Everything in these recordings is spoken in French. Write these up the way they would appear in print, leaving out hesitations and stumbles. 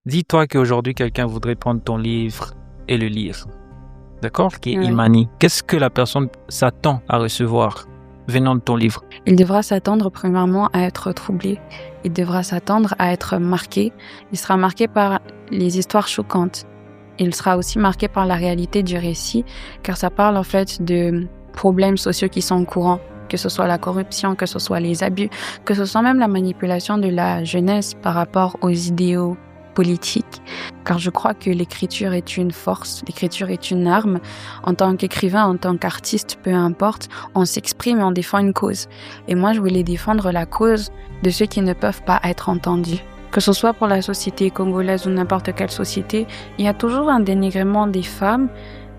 Dis-toi qu'aujourd'hui, quelqu'un voudrait prendre ton livre et le lire. D'accord? Qui est Ouais. Imani. Qu'est-ce que la personne s'attend à recevoir venant de ton livre? Il devra s'attendre premièrement à être troublé. Il devra s'attendre à être marqué. Il sera marqué par les histoires choquantes. Il sera aussi marqué par la réalité du récit, car ça parle en fait de problèmes sociaux qui sont courants, que ce soit la corruption, que ce soit les abus, que ce soit même la manipulation de la jeunesse par rapport aux idéaux politiques. Car je crois que l'écriture est une force, l'écriture est une arme. En tant qu'écrivain, en tant qu'artiste, peu importe, on s'exprime et on défend une cause. Et moi, je voulais défendre la cause de ceux qui ne peuvent pas être entendus. Que ce soit pour la société congolaise ou n'importe quelle société, il y a toujours un dénigrement des femmes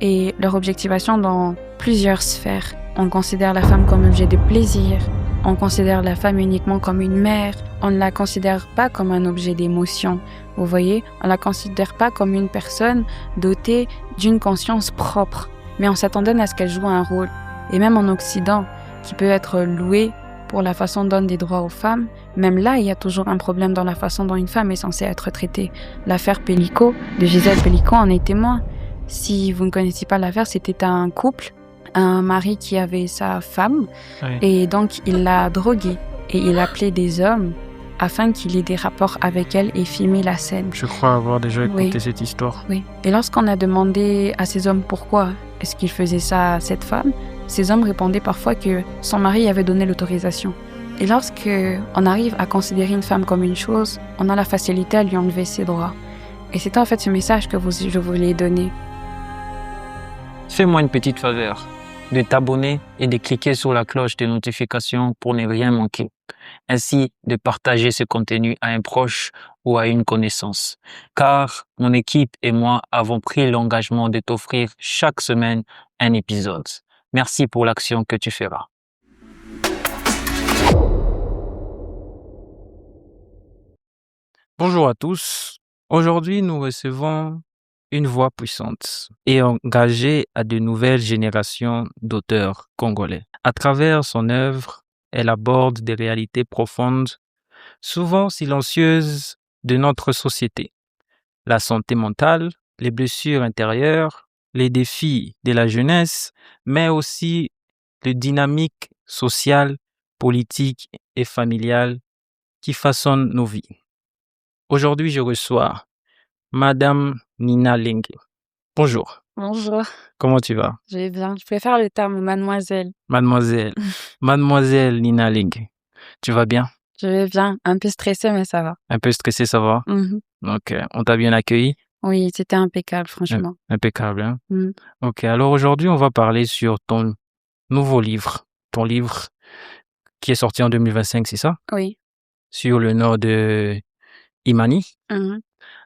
et leur objectivation dans plusieurs sphères. On considère la femme comme objet de plaisir, on considère la femme uniquement comme une mère, on ne la considère pas comme un objet d'émotion. Vous voyez, on ne la considère pas comme une personne dotée d'une conscience propre, mais on s'attendait à ce qu'elle joue un rôle. Et même en Occident, qui peut être loué pour la façon dont on donne des droits aux femmes, même là, il y a toujours un problème dans la façon dont une femme est censée être traitée. L'affaire Pellico, de Gisèle Pellico, en est témoin. Si vous ne connaissez pas l'affaire, c'était un couple, un mari qui avait sa femme, Oui. et donc il l'a droguée. Et il appelait des hommes afin qu'il ait des rapports avec elle et filmer la scène. Je crois avoir déjà écouté Oui. cette histoire. Oui. Et lorsqu'on a demandé à ces hommes pourquoi est-ce qu'ils faisaient ça à cette femme, ces hommes répondaient parfois que son mari avait donné l'autorisation. Et lorsque on arrive à considérer une femme comme une chose, on a la facilité à lui enlever ses droits. Et c'était en fait ce message que je voulais donner. Fais-moi une petite faveur de t'abonner et de cliquer sur la cloche de notification pour ne rien manquer. Ainsi de partager ce contenu à un proche ou à une connaissance. Car mon équipe et moi avons pris l'engagement de t'offrir chaque semaine un épisode. Merci pour l'action que tu feras. Bonjour à tous. Aujourd'hui, nous recevons une voix puissante et engagée à de nouvelles générations d'auteurs congolais. À travers son œuvre, elle aborde des réalités profondes, souvent silencieuses, de notre société. La santé mentale, les blessures intérieures, les défis de la jeunesse, mais aussi les dynamiques sociales, politiques et familiales qui façonnent nos vies. Aujourd'hui, je reçois Madame Nina Lengue. Bonjour, Bonjour, comment tu vas? je vais bien. Je préfère le terme mademoiselle. Mademoiselle, Mademoiselle Nina Lengue, tu vas bien? Je vais bien, un peu stressée, mais ça va. Un peu stressée, ça va? Mhm. Ok, on t'a bien accueilli? Oui, c'était impeccable, franchement. Impeccable, hein? Mhm. Ok, alors aujourd'hui, on va parler sur ton nouveau livre. Ton livre qui est sorti en 2025, c'est ça? Oui. Sur le nord de Imani. Mhm.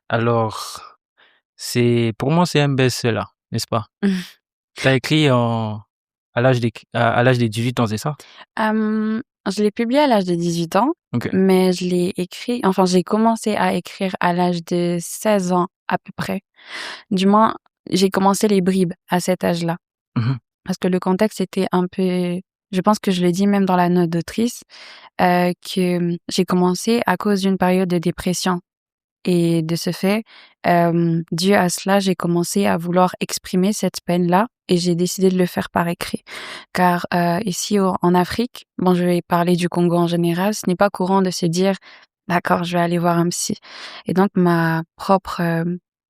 Alors, pour moi, c'est un best-seller, n'est-ce pas? T'as écrit à l'âge de 18 ans, c'est ça? Je l'ai publié à l'âge de 18 ans, Ok. mais j'ai commencé à écrire à l'âge de 16 ans à peu près. Du moins, j'ai commencé les bribes à cet âge-là. Mhm. Parce que le contexte était un peu, je pense que je le dis même dans la note d'autrice, que j'ai commencé à cause d'une période de dépression. Et de ce fait, dû à cela, j'ai commencé à vouloir exprimer cette peine-là et j'ai décidé de le faire par écrit. Car ici en Afrique, bon, je vais parler du Congo en général, ce n'est pas courant de se dire d'accord, je vais aller voir un psy. Et donc ma propre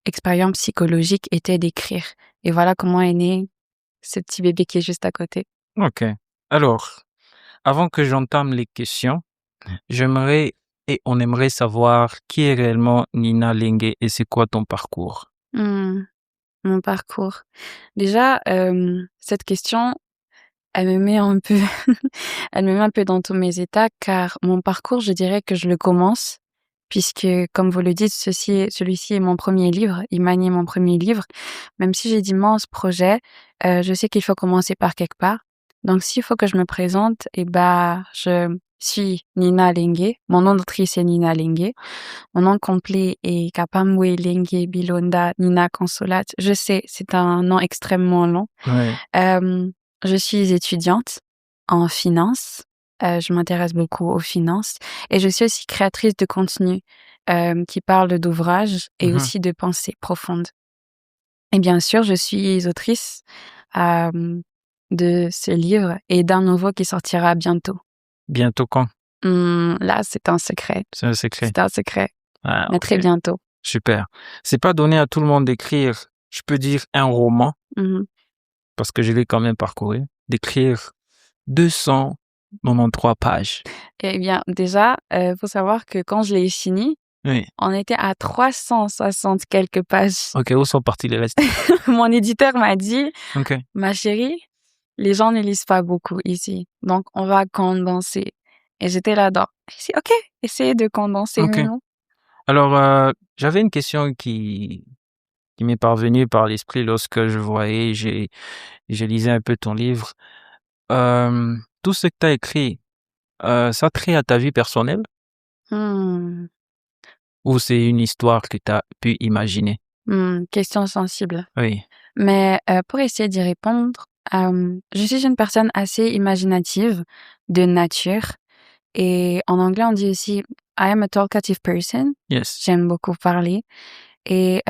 expérience psychologique était d'écrire. Et voilà comment est né ce petit bébé qui est juste à côté. Ok. Alors, avant que j'entame les questions, on aimerait savoir qui est réellement Nina Lengue et c'est quoi ton parcours? Mon parcours. Déjà, cette question, elle me met un peu elle me met un peu dans tous mes états car mon parcours, je dirais que je le commence puisque comme vous le dites, celui-ci est mon premier livre, Imani est mon premier livre. Même si j'ai d'immenses projets, je sais qu'il faut commencer par quelque part. Donc s'il faut que je me présente, je suis Nina Lengue. Mon nom d'autrice est Nina Lengue. Mon nom complet est Kapamwe Lengue Bilonda Nina Consolat. Je sais, c'est un nom extrêmement long. Ouais. Je suis étudiante en finance. Je m'intéresse beaucoup aux finances et je suis aussi créatrice de contenu. qui parlent d'ouvrages et Mhm. aussi de pensées profondes. Et bien sûr, je suis autrice de ce livre et d'un nouveau qui sortira bientôt. Bientôt quand? Là, c'est un secret. C'est un secret. C'est un secret, Ah, mais très ok. bientôt. Super. C'est pas donné à tout le monde d'écrire, je peux dire un roman, Mhm. parce que je l'ai quand même parcouru, d'écrire 293 pages. Eh bien, déjà, faut savoir que quand je l'ai fini, Oui. on était à 360 quelques pages. Ok, où sont partis les restes? Mon éditeur m'a dit, Ok. ma chérie, les gens ne lisent pas beaucoup ici, donc on va condenser. Et j'étais là-dedans. J'ai dit, ok, essayez de condenser, Ok. mais non. Alors, j'avais une question qui m'est parvenue par l'esprit lorsque je lisais un peu ton livre. Tout ce que tu as écrit, ça trait à ta vie personnelle Hmm, ou c'est une histoire que tu as pu imaginer? question sensible. Oui. Mais pour essayer d'y répondre, je suis une personne assez imaginative de nature. Et en anglais, on dit aussi I am a talkative person. Yes. J'aime beaucoup parler. Et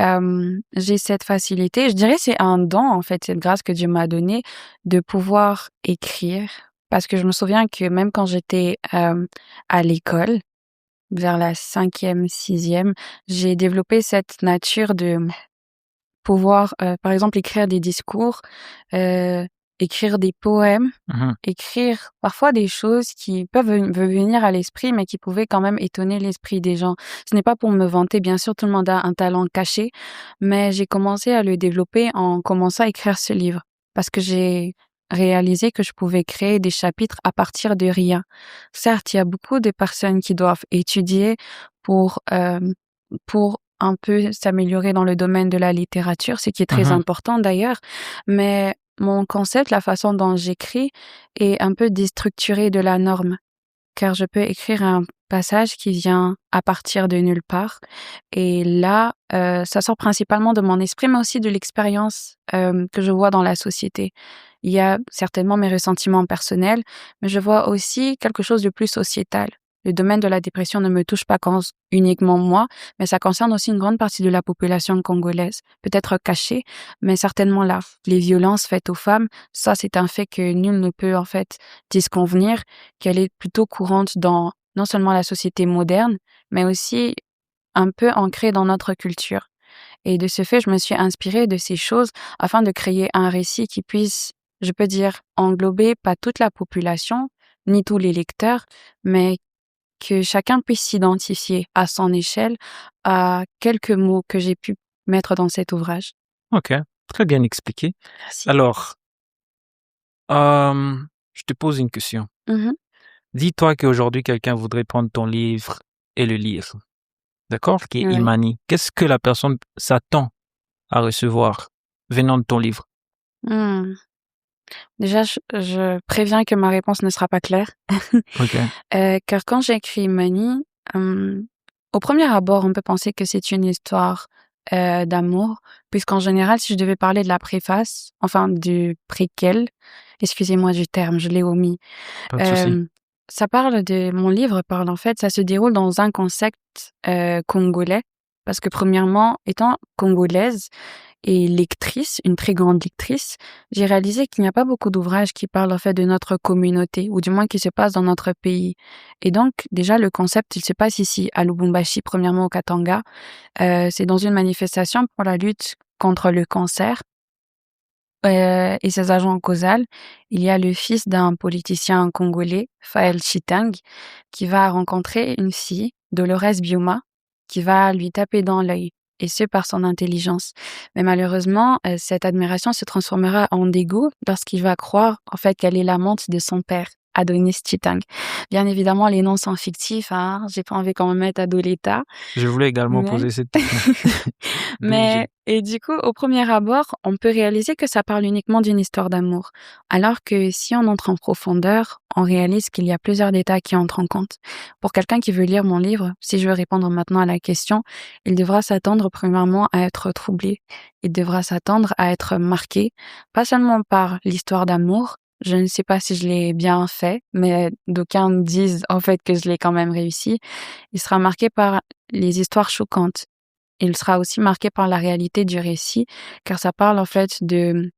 j'ai cette facilité, je dirais c'est un don en fait, cette grâce que Dieu m'a donnée de pouvoir écrire. Parce que je me souviens que même quand j'étais à l'école, vers la 5e, 6e, j'ai développé cette nature de pouvoir, par exemple, écrire des discours, heu, écrire des poèmes, Mhm. écrire parfois des choses qui peuvent venir à l'esprit, mais qui pouvaient quand même étonner l'esprit des gens. Ce n'est pas pour me vanter, bien sûr, tout le monde a un talent caché, mais j'ai commencé à le développer en commençant à écrire ce livre. Parce que j'ai réalisé que je pouvais créer des chapitres à partir de rien. Certes, il y a beaucoup de personnes qui doivent étudier pour, pour un peu s'améliorer dans le domaine de la littérature, ce qui est très Mhm. important d'ailleurs, mais mon concept, la façon dont j'écris est un peu déstructuré de la norme, car je peux écrire un passage qui vient à partir de nulle part et là, ça sort principalement de mon esprit, mais aussi de l'expérience, que je vois dans la société. Il y a certainement mes ressentiments personnels, mais je vois aussi quelque chose de plus sociétal. Le domaine de la dépression ne me touche pas uniquement moi, mais ça concerne aussi une grande partie de la population congolaise, peut-être cachée, mais certainement là. Les violences faites aux femmes, ça c'est un fait que nul ne peut en fait disconvenir, qu'elle est plutôt courante dans non seulement la société moderne, mais aussi un peu ancrée dans notre culture. Et de ce fait, je me suis inspirée de ces choses afin de créer un récit qui puisse, je peux dire, englober pas toute la population, ni tous les lecteurs, mais que chacun puisse s'identifier à son échelle à quelques mots que j'ai pu mettre dans cet ouvrage. Ok, très bien expliqué. Merci. Alors, je te pose une question. Mhm. Dis-toi qu'aujourd'hui, quelqu'un voudrait prendre ton livre et le lire. D'accord? Qui est Oui. Imani. Qu'est-ce que la personne s'attend à recevoir venant de ton livre? Hmm. Déjà, je préviens que ma réponse ne sera pas claire. Ok. Car quand j'écris Money, au premier abord, on peut penser que c'est une histoire d'amour, puisqu'en général, si je devais parler de la préface, enfin du préquel, excusez-moi du terme, je l'ai omis, Pas de souci. ça parle de mon livre parle en fait, ça se déroule dans un concept congolais, parce que premièrement, étant congolaise et lectrice, une très grande lectrice, j'ai réalisé qu'il n'y a pas beaucoup d'ouvrages qui parlent en fait de notre communauté, ou du moins qui se passent dans notre pays. Et donc, déjà, le concept, il se passe ici, à Lubumbashi, premièrement au Katanga. C'est dans une manifestation pour la lutte contre le cancer et ses agents causales. Il y a le fils d'un politicien congolais, Faël Chitang, qui va rencontrer une fille, Dolores Bioma, qui va lui taper dans l'œil, et ce par son intelligence. Mais malheureusement, cette admiration se transformera en dégoût lorsqu'il va croire en fait qu'elle est l'amante de son père, Adonis Chitang. Bien évidemment, les noms sont fictifs, hein. J'ai pas envie qu'on me mette Adoleta, Je voulais également mais poser cette question. mais et du coup, au premier abord, on peut réaliser que ça parle uniquement d'une histoire d'amour, alors que si on entre en profondeur, on réalise qu'il y a plusieurs détails qui entrent en compte. Pour quelqu'un qui veut lire mon livre, si je veux répondre maintenant à la question, il devra s'attendre premièrement à être troublé. Il devra s'attendre à être marqué, pas seulement par l'histoire d'amour. Je ne sais pas si je l'ai bien fait, mais d'aucuns disent en fait que je l'ai quand même réussi. Il sera marqué par les histoires choquantes. Il sera aussi marqué par la réalité du récit, car ça parle en fait de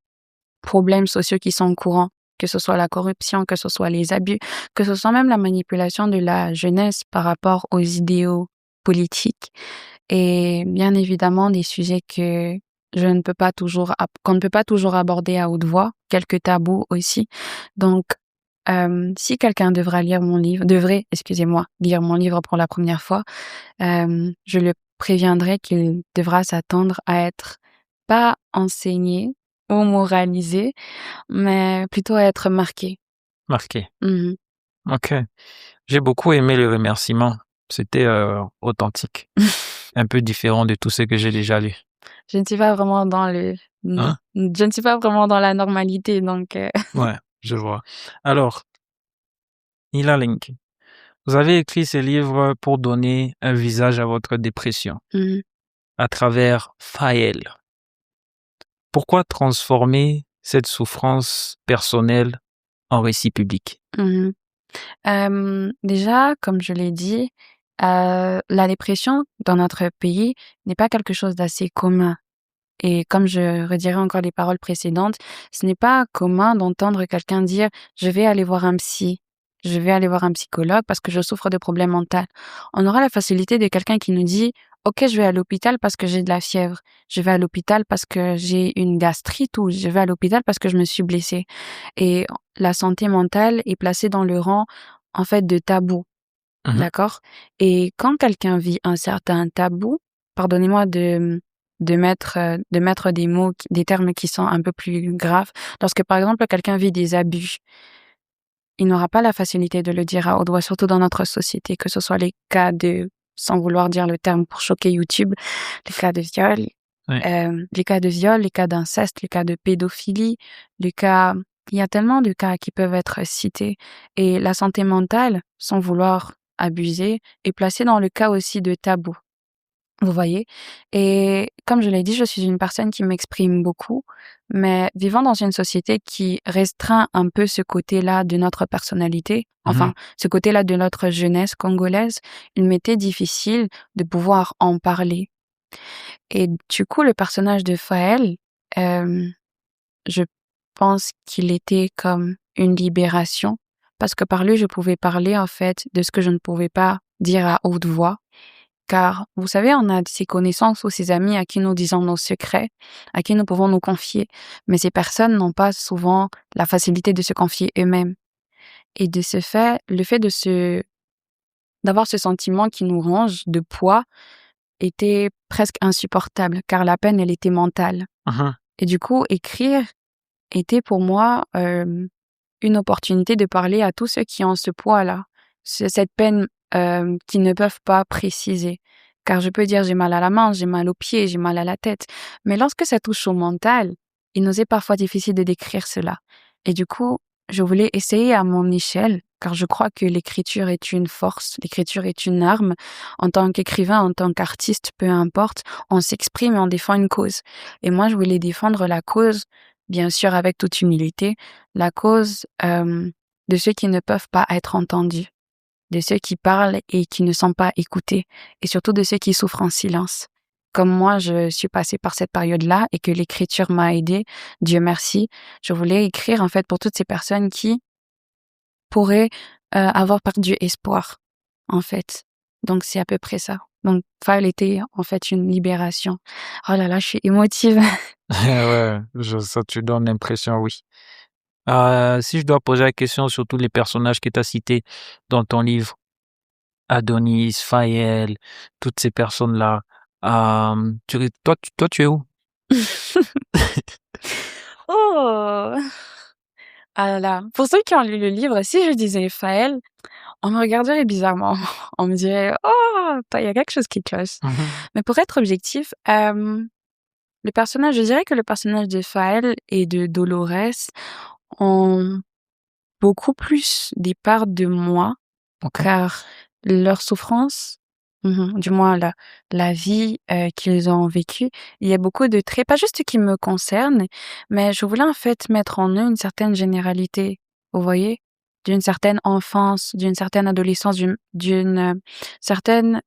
problèmes sociaux qui sont courants, que ce soit la corruption, que ce soit les abus, que ce soit même la manipulation de la jeunesse par rapport aux idéaux politiques et bien évidemment des sujets que qu'on ne peut pas toujours aborder à haute voix, quelques tabous aussi. Donc, si quelqu'un excusez-moi, lire mon livre pour la première fois, je le préviendrai qu'il devra s'attendre à être pas enseigné ou moralisé, mais plutôt à être marqué. Marqué. Mhm. Ok. J'ai beaucoup aimé le remerciement. C'était authentique. Un peu différent de tout ce que j'ai déjà lu. Je ne suis pas vraiment dans Hein? je ne suis pas vraiment dans la normalité, donc Ouais, je vois. Alors, Ila Link, vous avez écrit ce livre pour donner un visage à votre dépression Mhm. à travers Faël. Pourquoi transformer cette souffrance personnelle en récit public? Mhm. Déjà, comme je l'ai dit, la dépression dans notre pays n'est pas quelque chose d'assez commun. Et comme je redirai encore les paroles précédentes, ce n'est pas commun d'entendre quelqu'un dire: «Je vais aller voir un psy, je vais aller voir un psychologue parce que je souffre de problèmes mentaux». On aura la facilité de quelqu'un qui nous dit: «OK, je vais à l'hôpital parce que j'ai de la fièvre. Je vais à l'hôpital parce que j'ai une gastrite» ou «Je vais à l'hôpital parce que je me suis blessé». Et la santé mentale est placée dans le rang, en fait, de tabou, Mhm. d'accord? Et quand quelqu'un vit un certain tabou, pardonnez-moi de mettre des mots, des termes qui sont un peu plus graves. Lorsque, par exemple, quelqu'un vit des abus, il n'aura pas la facilité de le dire à haute voix, surtout dans notre société, que ce soit les cas sans vouloir dire le terme pour choquer YouTube, les cas de viol, Oui. les cas d'inceste, les cas de pédophilie, il y a tellement de cas qui peuvent être cités. Et la santé mentale, sans vouloir abuser, est placée dans le cas aussi de tabou. Vous voyez? Et comme je l'ai dit, je suis une personne qui m'exprime beaucoup, mais vivant dans une société qui restreint un peu ce côté-là de notre personnalité, Mhm. ce côté-là de notre jeunesse congolaise, il m'était difficile de pouvoir en parler. Et du coup, le personnage de Faël, je pense qu'il était comme une libération parce que par lui, je pouvais parler en fait de ce que je ne pouvais pas dire à haute voix. Car vous savez, on a ces connaissances ou ces amis à qui nous disons nos secrets, à qui nous pouvons nous confier, mais ces personnes n'ont pas souvent la facilité de se confier eux-mêmes. Et de ce fait, le fait d'avoir ce sentiment qui nous ronge de poids était presque insupportable, car la peine, elle était mentale. Mhm. Et du coup, écrire était pour moi une opportunité de parler à tous ceux qui ont ce poids-là, cette peine qu'ils ne peuvent pas préciser. Car je peux dire j'ai mal à la main, j'ai mal aux pieds, j'ai mal à la tête. Mais lorsque ça touche au mental, il nous est parfois difficile de décrire cela. Et du coup, je voulais essayer à mon échelle, car je crois que l'écriture est une force, l'écriture est une arme. En tant qu'écrivain, en tant qu'artiste, peu importe, on s'exprime et on défend une cause. Et moi, je voulais défendre la cause, bien sûr avec toute humilité, la cause de ceux qui ne peuvent pas être entendus, de ceux qui parlent et qui ne sont pas écoutés, et surtout de ceux qui souffrent en silence. Comme moi, je suis passée par cette période-là et que l'écriture m'a aidée, Dieu merci, je voulais écrire en fait pour toutes ces personnes qui pourraient avoir perdu espoir, en fait. Donc c'est à peu près ça. Donc File était en fait une libération. Oh là là, je suis émotive. Ouais, ça te donne l'impression, oui. Si je dois poser la question sur tous les personnages que tu as cités dans ton livre, Adonis, Faël, toutes ces personnes-là, toi, tu es où? Oh! Ah là là. Pour ceux qui ont lu le livre, si je disais Faël, on me regarderait bizarrement. On me dirait: «Oh, toi, il y a quelque chose qui cloche». Mhm. Mais pour être objectif, je dirais que le personnage de Faël et de Dolores ont beaucoup plus des parts de moi, Ok. car leur souffrance, du moins la vie, qu'ils ont vécue, il y a beaucoup de traits, pas juste qui me concernent, mais je voulais en fait mettre en eux une certaine généralité, vous voyez? D'une certaine enfance, d'une certaine adolescence, d'une certaine,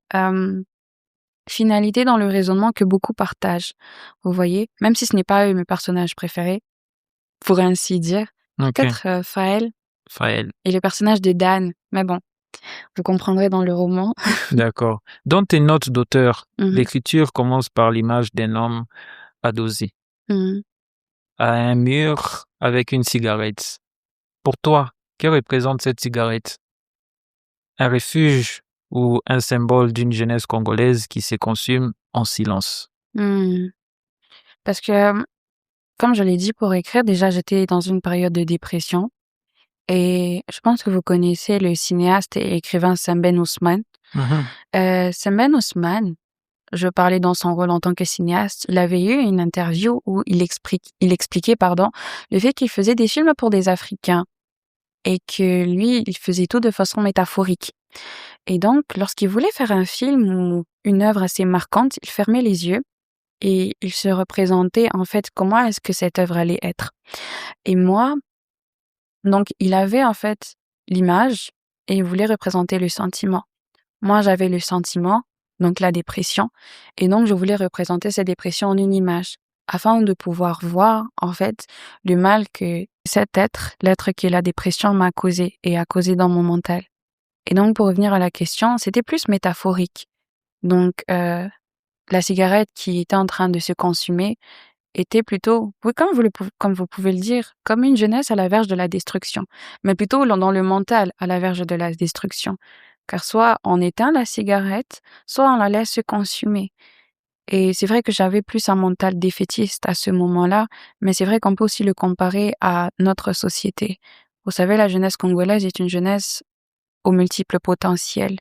finalité dans le raisonnement que beaucoup partagent. Vous voyez? Même si ce n'est pas eux mes personnages préférés, pour ainsi dire. Ok, Peut-être Faël Faël. et le personnage de Dan. Mais bon, vous comprendrez dans le roman. D'accord. Dans tes notes d'auteur, Mhm, l'écriture commence par l'image d'un homme adossé mhm. à un mur avec une cigarette. Pour toi, que représente cette cigarette? Un refuge ou un symbole d'une jeunesse congolaise qui se consume en silence? Hmm. Parce que, comme je l'ai dit, pour écrire, déjà, j'étais dans une période de dépression. Et je pense que vous connaissez le cinéaste et écrivain Sembène Ousmane. Mhm. Sembène Ousmane, je parlais dans son rôle en tant que cinéaste, il avait eu une interview où il expliquait, le fait qu'il faisait des films pour des Africains et que lui, il faisait tout de façon métaphorique. Et donc, lorsqu'il voulait faire un film ou une œuvre assez marquante, il fermait les yeux et il se représentait en fait comment est-ce que cette œuvre allait être. Et moi, donc, il avait en fait l'image et il voulait représenter le sentiment. Moi, j'avais le sentiment, donc la dépression, et donc je voulais représenter cette dépression en une image, afin de pouvoir voir en fait le mal que cet être, l'être qui est la dépression, m'a causé et a causé dans mon mental. Et donc, pour revenir à la question, c'était plus métaphorique. Donc, la cigarette qui était en train de se consumer était plutôt, oui, comme vous pouvez le dire, comme une jeunesse à la verge de la destruction, mais plutôt dans le mental à la verge de la destruction. Car soit on éteint la cigarette, soit on la laisse se consumer. Et c'est vrai que j'avais plus un mental défaitiste à ce moment-là, mais c'est vrai qu'on peut aussi le comparer à notre société. Vous savez, la jeunesse congolaise est une jeunesse aux multiples potentiels.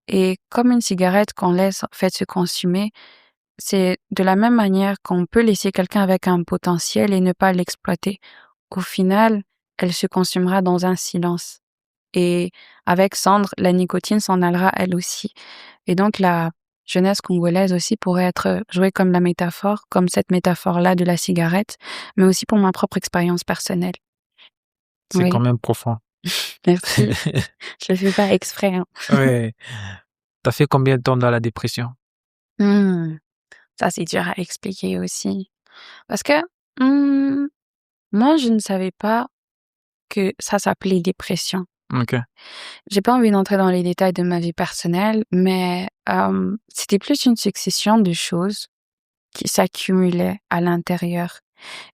Et comme une cigarette qu'on laisse en fait se consumer, c'est de la même manière qu'on peut laisser quelqu'un avec un potentiel et ne pas l'exploiter. Au final, elle se consumera dans un silence. Et avec cendre, la nicotine s'en allera elle aussi. Et donc la jeunesse congolaise aussi pourrait être jouée comme la métaphore, comme cette métaphore-là de la cigarette, mais aussi pour ma propre expérience personnelle. C'est quand Oui, même profond. merci. Je le fais pas exprès, hein. Ouais. T'as fait combien de temps dans la dépression? Hmm, ça, c'est dur à expliquer aussi. Parce que moi, je ne savais pas que ça s'appelait dépression. Ok. J'ai pas envie d'entrer dans les détails de ma vie personnelle, mais c'était plus une succession de choses qui s'accumulaient à l'intérieur.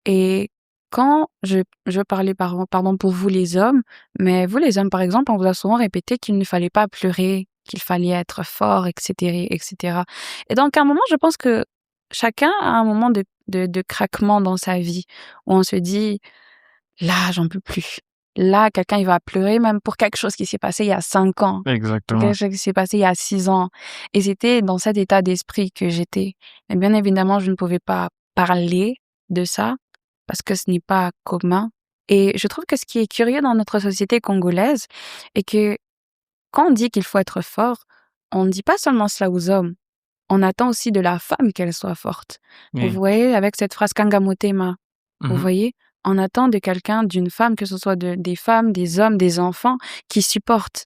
Et quand je parlais pardon pour vous les hommes, mais vous les hommes par exemple, on vous a souvent répété qu'il ne fallait pas pleurer, qu'il fallait être fort, etc., etc. Et donc à un moment, je pense que chacun a un moment de craquement dans sa vie où on se dit là, j'en peux plus. Là, quelqu'un, il va pleurer même pour quelque chose qui s'est passé il y a 5 ans, pour quelque Exactement. chose qui s'est passé il y a 6 ans. Et c'était dans cet état d'esprit que j'étais. Et bien évidemment, je ne pouvais pas parler de ça parce que ce n'est pas commun. Et je trouve que ce qui est curieux dans notre société congolaise est que quand on dit qu'il faut être fort, on ne dit pas seulement cela aux hommes. On attend aussi de la femme qu'elle soit forte. Vous Oui. voyez, avec cette phrase Kangamotema, vous Mhm. voyez, on attend de quelqu'un, d'une femme, que ce soit des femmes, des hommes, des enfants, qui supportent.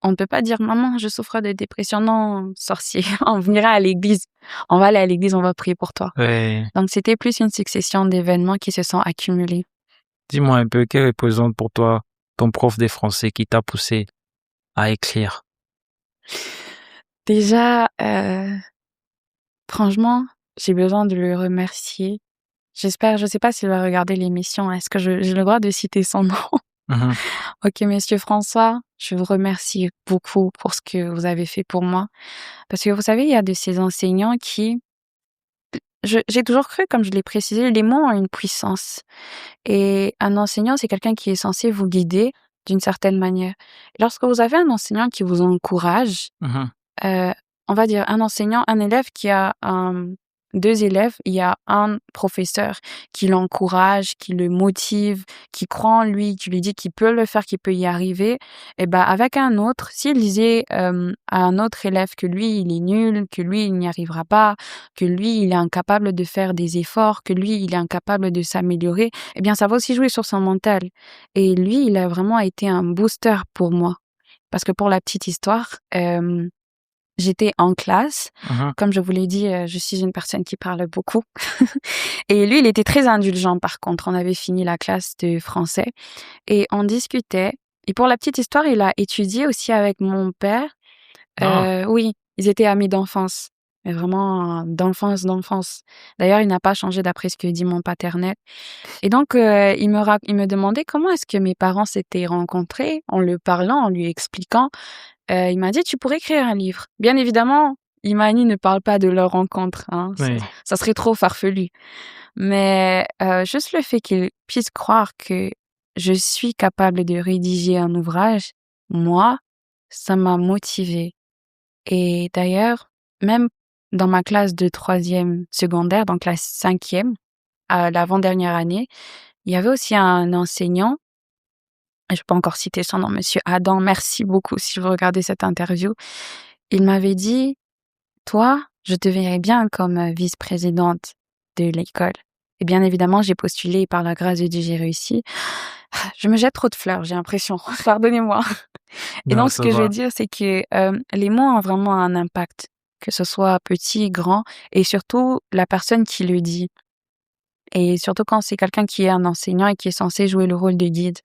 On ne peut pas dire, maman, je souffre de dépression. Non, sorcier, on venira à l'église. On va aller à l'église, on va prier pour toi. Ouais. Donc, c'était plus une succession d'événements qui se sont accumulés. Dis-moi un peu, quel représente pour toi ton prof de français qui t'a poussé à écrire? Déjà, franchement, j'ai besoin de le remercier. J'espère, je sais pas s'il va regarder l'émission. Est-ce que j'ai le droit de citer son nom? Mhm. Ok, Monsieur François, je vous remercie beaucoup pour ce que vous avez fait pour moi. Parce que vous savez, il y a de ces enseignants qui, j'ai toujours cru, comme je l'ai précisé, les mots ont une puissance. Et un enseignant, c'est quelqu'un qui est censé vous guider d'une certaine manière. Et lorsque vous avez un enseignant qui vous encourage, Mhm. Heu, on va dire un élève qui a, 2 élèves, il y a un professeur qui l'encourage, qui le motive, qui croit en lui, qui lui dit qu'il peut le faire, qu'il peut y arriver et ben, avec un autre, s'il disait, à un autre élève que lui, il est nul, que lui, il n'y arrivera pas, que lui, il est incapable de faire des efforts, que lui, il est incapable de s'améliorer, eh bien, ça va aussi jouer sur son mental et lui, il a vraiment été un booster pour moi. Parce que pour la petite histoire, j'étais en classe. Mhm. Comme je vous l'ai dit, je suis une personne qui parle beaucoup. Et lui, il était très indulgent par contre. On avait fini la classe de français et on discutait. Et pour la petite histoire, il a étudié aussi avec mon père. Ah, Oui, ils étaient amis d'enfance, mais vraiment d'enfance, d'enfance. D'ailleurs, il n'a pas changé d'après ce que dit mon paternel. Et donc, il me demandait comment est-ce que mes parents s'étaient rencontrés, en le parlant, en lui expliquant. Il m'a dit: «Tu pourrais écrire un livre». Bien évidemment, Imani ne parle pas de leur rencontre, hein, oui. ça serait trop farfelu. Mais, juste le fait qu'il puisse croire que je suis capable de rédiger un ouvrage, moi, ça m'a motivée. Et d'ailleurs, même dans ma classe de 3e secondaire, donc la 5e, à l'avant-dernière année, il y avait aussi un enseignant, je peux pas encore citer son nom, monsieur Adam, merci beaucoup si vous regardez cette interview. Il m'avait dit: «Toi, je te verrais bien comme, vice-présidente de l'école». Et bien évidemment, j'ai postulé et par la grâce de Dieu, j'ai réussi. Je me jette trop de fleurs, j'ai l'impression, pardonnez-moi. Et Non, donc ce ça que je veux va. dire, c'est que, les mots ont vraiment un impact, que ce soit petit, grand et surtout la personne qui le dit. Et surtout quand c'est quelqu'un qui est un enseignant et qui est censé jouer le rôle de guide.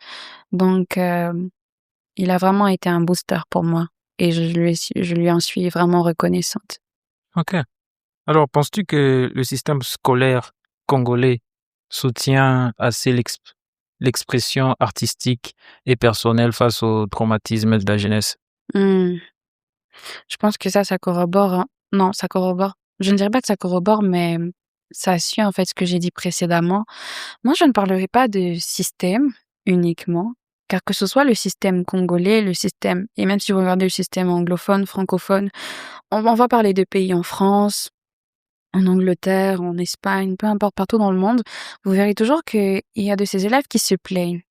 Donc, il a vraiment été un booster pour moi et je lui en suis vraiment reconnaissante. Ok. Alors, penses-tu que le système scolaire congolais soutient assez l'expression artistique et personnelle face au traumatisme de la jeunesse? Mmh, je pense que ça corrobore, hein. Non, ça corrobore. Je ne dirais pas que ça corrobore, mais ça suit en fait ce que j'ai dit précédemment. Moi, je ne parlerai pas de système uniquement, car que ce soit le système congolais, le système et même si vous regardez le système anglophone, francophone, on va parler de pays en France, en Angleterre, en Espagne, peu importe, partout dans le monde, vous verrez toujours qu'il y a de ces élèves qui se plaignent.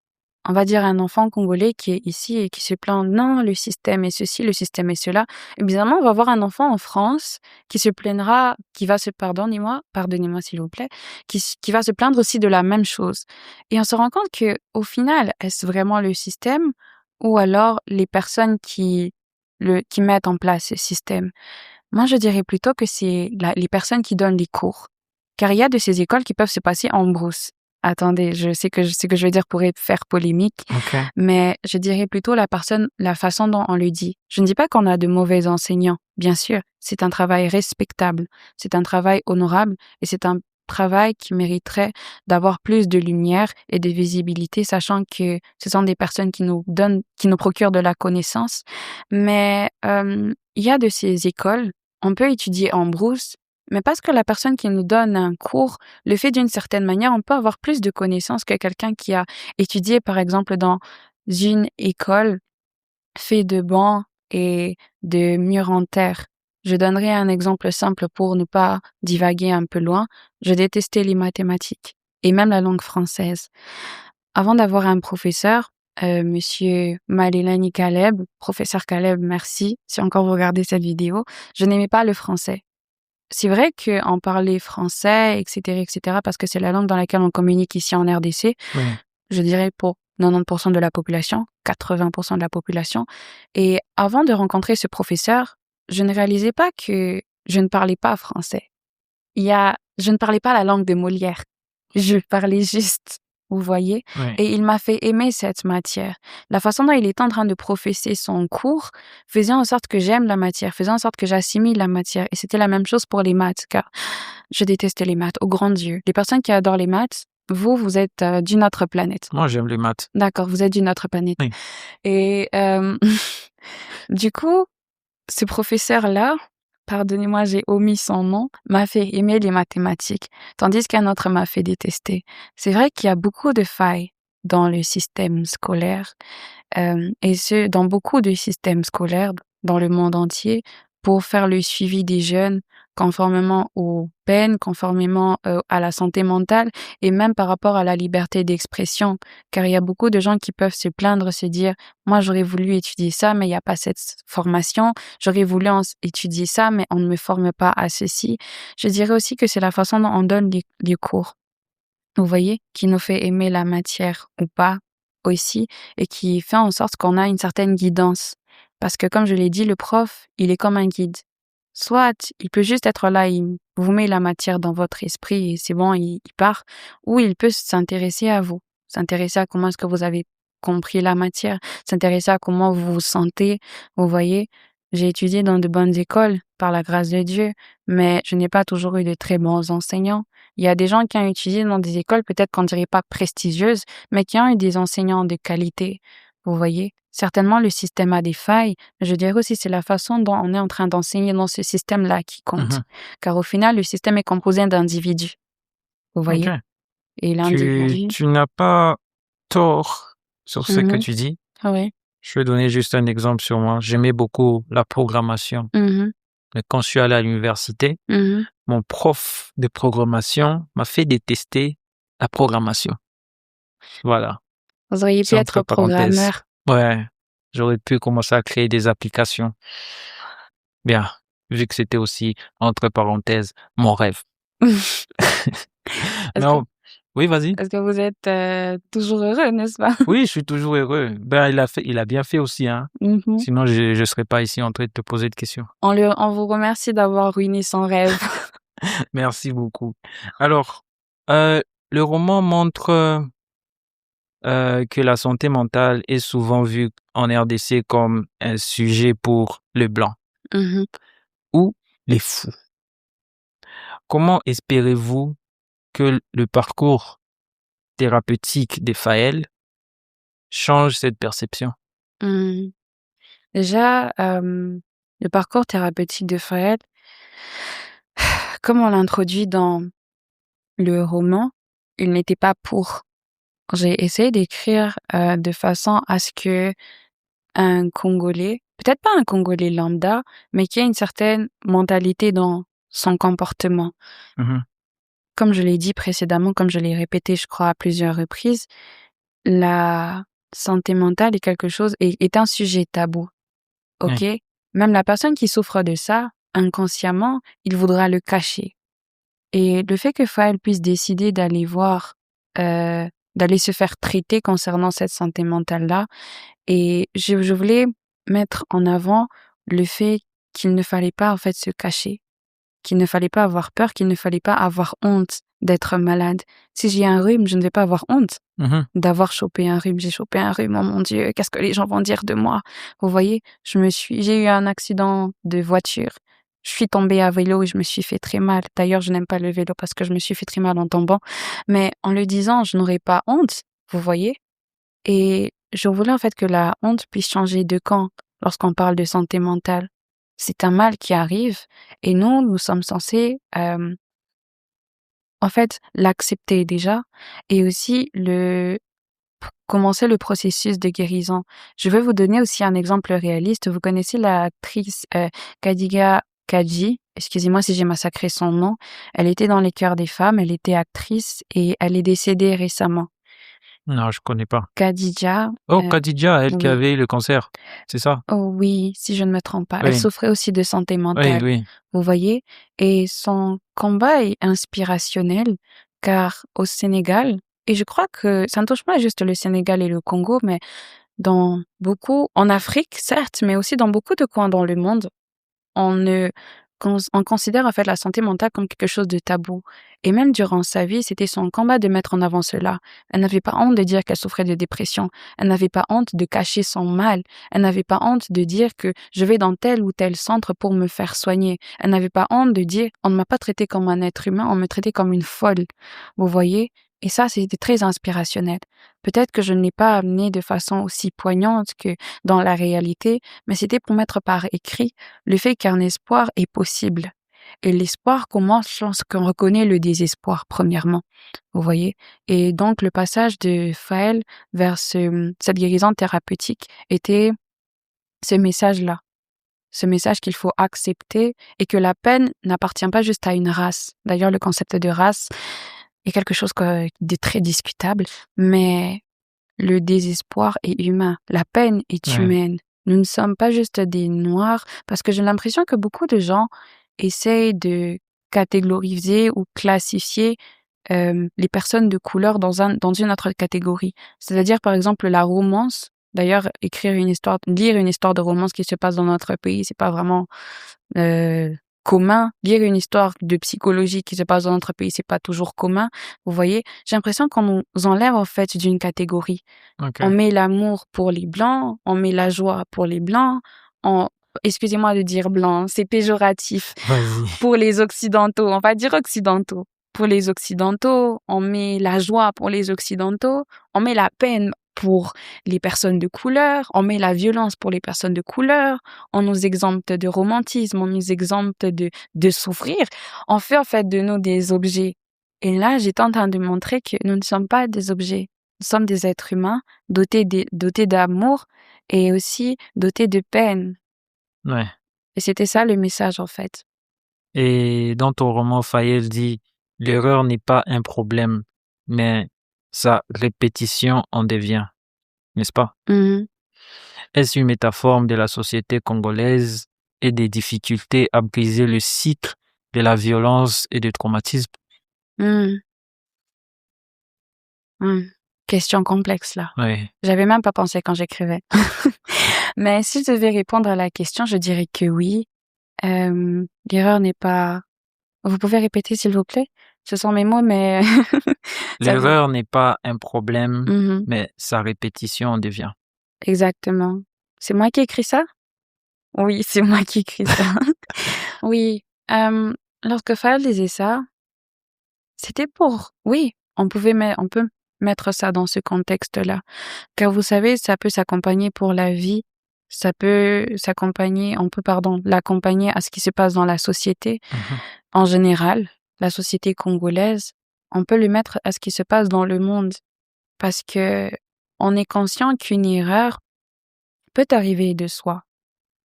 On va dire un enfant congolais qui est ici et qui se plaint: «Non, le système est ceci, le système est cela». Et bizarrement, on va voir un enfant en France qui se plaindra, qui va se pardonnez-moi s'il vous plaît, qui va se plaindre aussi de la même chose. Et on se rend compte que au final, est-ce vraiment le système ou alors les personnes qui mettent en place ce système? Moi, je dirais plutôt que c'est les personnes qui donnent les cours. Car il y a de ces écoles qui peuvent se passer en brousse. Attendez, je sais que ce que je vais dire pourrait faire polémique, Ok. mais je dirais plutôt la façon dont on le dit. Je ne dis pas qu'on a de mauvais enseignants. Bien sûr, c'est un travail respectable, c'est un travail honorable et c'est un travail qui mériterait d'avoir plus de lumière et de visibilité, sachant que ce sont des personnes qui nous procurent de la connaissance. Mais il y a de ces écoles, on peut étudier en brousse, mais parce que la personne qui nous donne un cours le fait d'une certaine manière, on peut avoir plus de connaissances que quelqu'un qui a étudié, par exemple, dans une école, fait de bancs et de murs en terre. Je donnerai un exemple simple pour ne pas divaguer un peu loin. Je détestais les mathématiques et même la langue française. Avant d'avoir un professeur, monsieur Malelani Caleb, professeur Caleb, merci, si encore vous regardez cette vidéo, je n'aimais pas le français. C'est vrai qu'on parlait français, et cetera, parce que c'est la langue dans laquelle on communique ici en RDC. Oui. Je dirais pour 90% de la population, 80% de la population. Et avant de rencontrer ce professeur, je ne réalisais pas que je ne parlais pas français. Je ne parlais pas la langue de Molière. Je parlais juste, vous voyez? Oui. Et il m'a fait aimer cette matière. La façon dont il était en train de professer son cours faisait en sorte que j'aime la matière, faisait en sorte que j'assimile la matière. Et c'était la même chose pour les maths, car je détestais les maths, au grand Dieu. Les personnes qui adorent les maths, vous êtes d'une autre planète. Moi, j'aime les maths. D'accord, vous êtes d'une autre planète. Oui. Et du coup, ce professeur-là, pardonnez-moi, j'ai omis son nom, m'a fait aimer les mathématiques, tandis qu'un autre m'a fait détester. C'est vrai qu'il y a beaucoup de failles dans le système scolaire, et ce, dans beaucoup de systèmes scolaires dans le monde entier, pour faire le suivi des jeunes conformément aux peines, conformément à la santé mentale et même par rapport à la liberté d'expression. Car il y a beaucoup de gens qui peuvent se plaindre, se dire: «Moi, j'aurais voulu étudier ça, mais il n'y a pas cette formation. J'aurais voulu étudier ça, mais on ne me forme pas à ceci». Je dirais aussi que c'est la façon dont on donne les cours, vous voyez, qui nous fait aimer la matière ou pas aussi et qui fait en sorte qu'on a une certaine guidance. Parce que comme je l'ai dit, le prof, il est comme un guide. Soit il peut juste être là, il vous met la matière dans votre esprit et c'est bon, il part. Ou il peut s'intéresser à vous, s'intéresser à comment est-ce que vous avez compris la matière, s'intéresser à comment vous vous sentez. Vous voyez, j'ai étudié dans de bonnes écoles, par la grâce de Dieu, mais je n'ai pas toujours eu de très bons enseignants. Il y a des gens qui ont étudié dans des écoles, peut-être qu'on dirait pas prestigieuses, mais qui ont eu des enseignants de qualité. Vous voyez? Certainement, le système a des failles, mais je dirais aussi c'est la façon dont on est en train d'enseigner dans ce système-là qui compte. Mhm. Car au final, le système est composé d'individus. Vous Ok. voyez? Et l'individu... Tu n'as pas tort sur ce que Mhm. tu dis. Oui. Je vais donner juste un exemple sur moi. J'aimais beaucoup la programmation. Mhm. Mais quand je suis allé à l'université, Mhm. mon prof de programmation m'a fait détester la programmation. Voilà. Vous auriez pu C'est entre être parenthèses. programmeur. Ouais. J'aurais pu commencer à créer des applications. Bien. Vu que c'était aussi, entre parenthèses, mon rêve. Est-ce que, Non. Oui, vas-y. est-ce que vous êtes toujours heureux, n'est-ce pas? Oui, je suis toujours heureux. Ben, il a bien fait aussi, hein. Mhm. Sinon, je serais pas ici en train de te poser de questions. On vous remercie d'avoir ruiné son rêve. Merci beaucoup. Alors, le roman montre que la santé mentale est souvent vue en RDC comme un sujet pour les blancs Mhm. ou les fous. Comment espérez-vous que le parcours thérapeutique des Faël change cette perception? Mhm. Déjà, le parcours thérapeutique de Fayette, comme on l'introduit dans le roman, il n'était pas pour. J'ai essayé d'écrire de façon à ce que un Congolais, peut-être pas un Congolais lambda, mais qui a une certaine mentalité dans son comportement. Mhm. Comme je l'ai dit précédemment, comme je l'ai répété, je crois, à plusieurs reprises, la santé mentale est quelque chose, est un sujet tabou. OK? Oui. Même la personne qui souffre de ça, inconsciemment, il voudra le cacher. Et le fait que Faël puisse décider d'aller voir, d'aller se faire traiter concernant cette santé mentale-là, et je voulais mettre en avant le fait qu'il ne fallait pas, en fait, se cacher, qu'il ne fallait pas avoir peur, qu'il ne fallait pas avoir honte d'être malade. Si j'ai un rhume, je ne vais pas avoir honte Mhm. d'avoir chopé un rhume. J'ai chopé un rhume, oh mon Dieu, qu'est-ce que les gens vont dire de moi? Vous voyez, j'ai eu un accident de voiture. Je suis tombée à vélo et je me suis fait très mal. D'ailleurs, je n'aime pas le vélo parce que je me suis fait très mal en tombant. Mais en le disant, je n'aurais pas honte, vous voyez? Et je voulais en fait que la honte puisse changer de camp lorsqu'on parle de santé mentale. C'est un mal qui arrive et nous sommes censés, en fait, l'accepter déjà et aussi commencer le processus de guérison. Je vais vous donner aussi un exemple réaliste. Vous connaissez l'actrice Kadiga Kadji. Excusez-moi si j'ai massacré son nom. Elle était dans Les Cœurs des femmes. Elle était actrice et elle est décédée récemment. Non, je connais pas. Khadija, Oh, Khadija, elle qui oui. avait le cancer, c'est ça? Oh oui, si je ne me trompe pas. Elle Oui, souffrait aussi de santé oui, mentale. oui. Vous voyez? Et son combat est inspirationnel car au Sénégal, et je crois que ça ne touche pas juste le Sénégal et le Congo, mais en Afrique, certes, mais aussi dans beaucoup de coins dans le monde, on ne, on considère en fait la santé mentale comme quelque chose de tabou. Et même durant sa vie, c'était son combat de mettre en avant cela. Elle n'avait pas honte de dire qu'elle souffrait de dépression. Elle n'avait pas honte de cacher son mal. Elle n'avait pas honte de dire que je vais dans tel ou tel centre pour me faire soigner. Elle n'avait pas honte de dire on ne m'a pas traité comme un être humain, on me traitait comme une folle. Vous voyez? Et ça, c'était très inspirationnel. Peut-être que je ne l'ai pas amené de façon aussi poignante que dans la réalité, mais c'était pour mettre par écrit le fait qu'un espoir est possible. Et l'espoir commence lorsqu'on reconnaît le désespoir, premièrement. Vous voyez? Et donc, le passage de Faël vers cette guérison thérapeutique était ce message-là. Ce message qu'il faut accepter et que la peine n'appartient pas juste à une race. D'ailleurs, le concept de race est quelque chose de très discutable, mais le désespoir est humain. La peine est Oui. humaine. Nous ne sommes pas juste des noirs, parce que j'ai l'impression que beaucoup de gens essayent de catégoriser ou classifier les personnes de couleur dans une autre catégorie. C'est-à-dire, par exemple, la romance D'ailleurs, lire une histoire de romance qui se passe dans notre pays, c'est pas vraiment commun. Lire une histoire de psychologie qui se passe dans notre pays, c'est pas toujours commun. Vous voyez, j'ai l'impression qu'on nous enlève en fait d'une catégorie. OK. On met l'amour pour les blancs, on met la joie pour les blancs, excusez-moi de dire blanc, c'est péjoratif. Vas-y. Pour les occidentaux, on va dire occidentaux. Pour les occidentaux, on met la joie pour les occidentaux, on met la peine pour les personnes de couleur, on met la violence pour les personnes de couleur, on nous exempte de romantisme, on nous exempte de souffrir. On fait en fait de nous des objets. Et là, j'étais en train de montrer que nous ne sommes pas des objets. Nous sommes des êtres humains dotés d'amour et aussi dotés de peine. Ouais. Et c'était ça le message en fait. Et dans ton roman, Faël dit « L'erreur n'est pas un problème, mais sa répétition en devient. » N'est-ce pas? Mhm. Est-ce une métaphore de la société congolaise et des difficultés à briser le cycle de la violence et du traumatisme? Mhm. Question complexe là. Oui. J'avais même pas pensé quand j'écrivais. Mais si je devais répondre à la question, je dirais que oui. L'erreur n'est pas... Vous pouvez répéter s'il vous plaît? Ce sont mes mots, mais... L'erreur n'est pas un problème, Mhm. mais sa répétition en devient. Exactement. C'est moi qui ai écrit ça? Oui, c'est moi qui ai écrit ça. Oui. Lorsque Faël disait ça, c'était pour... Oui, on peut mettre ça dans ce contexte-là. Car vous savez, ça peut s'accompagner pour la vie, ça peut s'accompagner, l'accompagner à ce qui se passe dans la société. Mhm. En général, la société congolaise, on peut le mettre à ce qui se passe dans le monde. Parce que on est conscient qu'une erreur peut arriver de soi.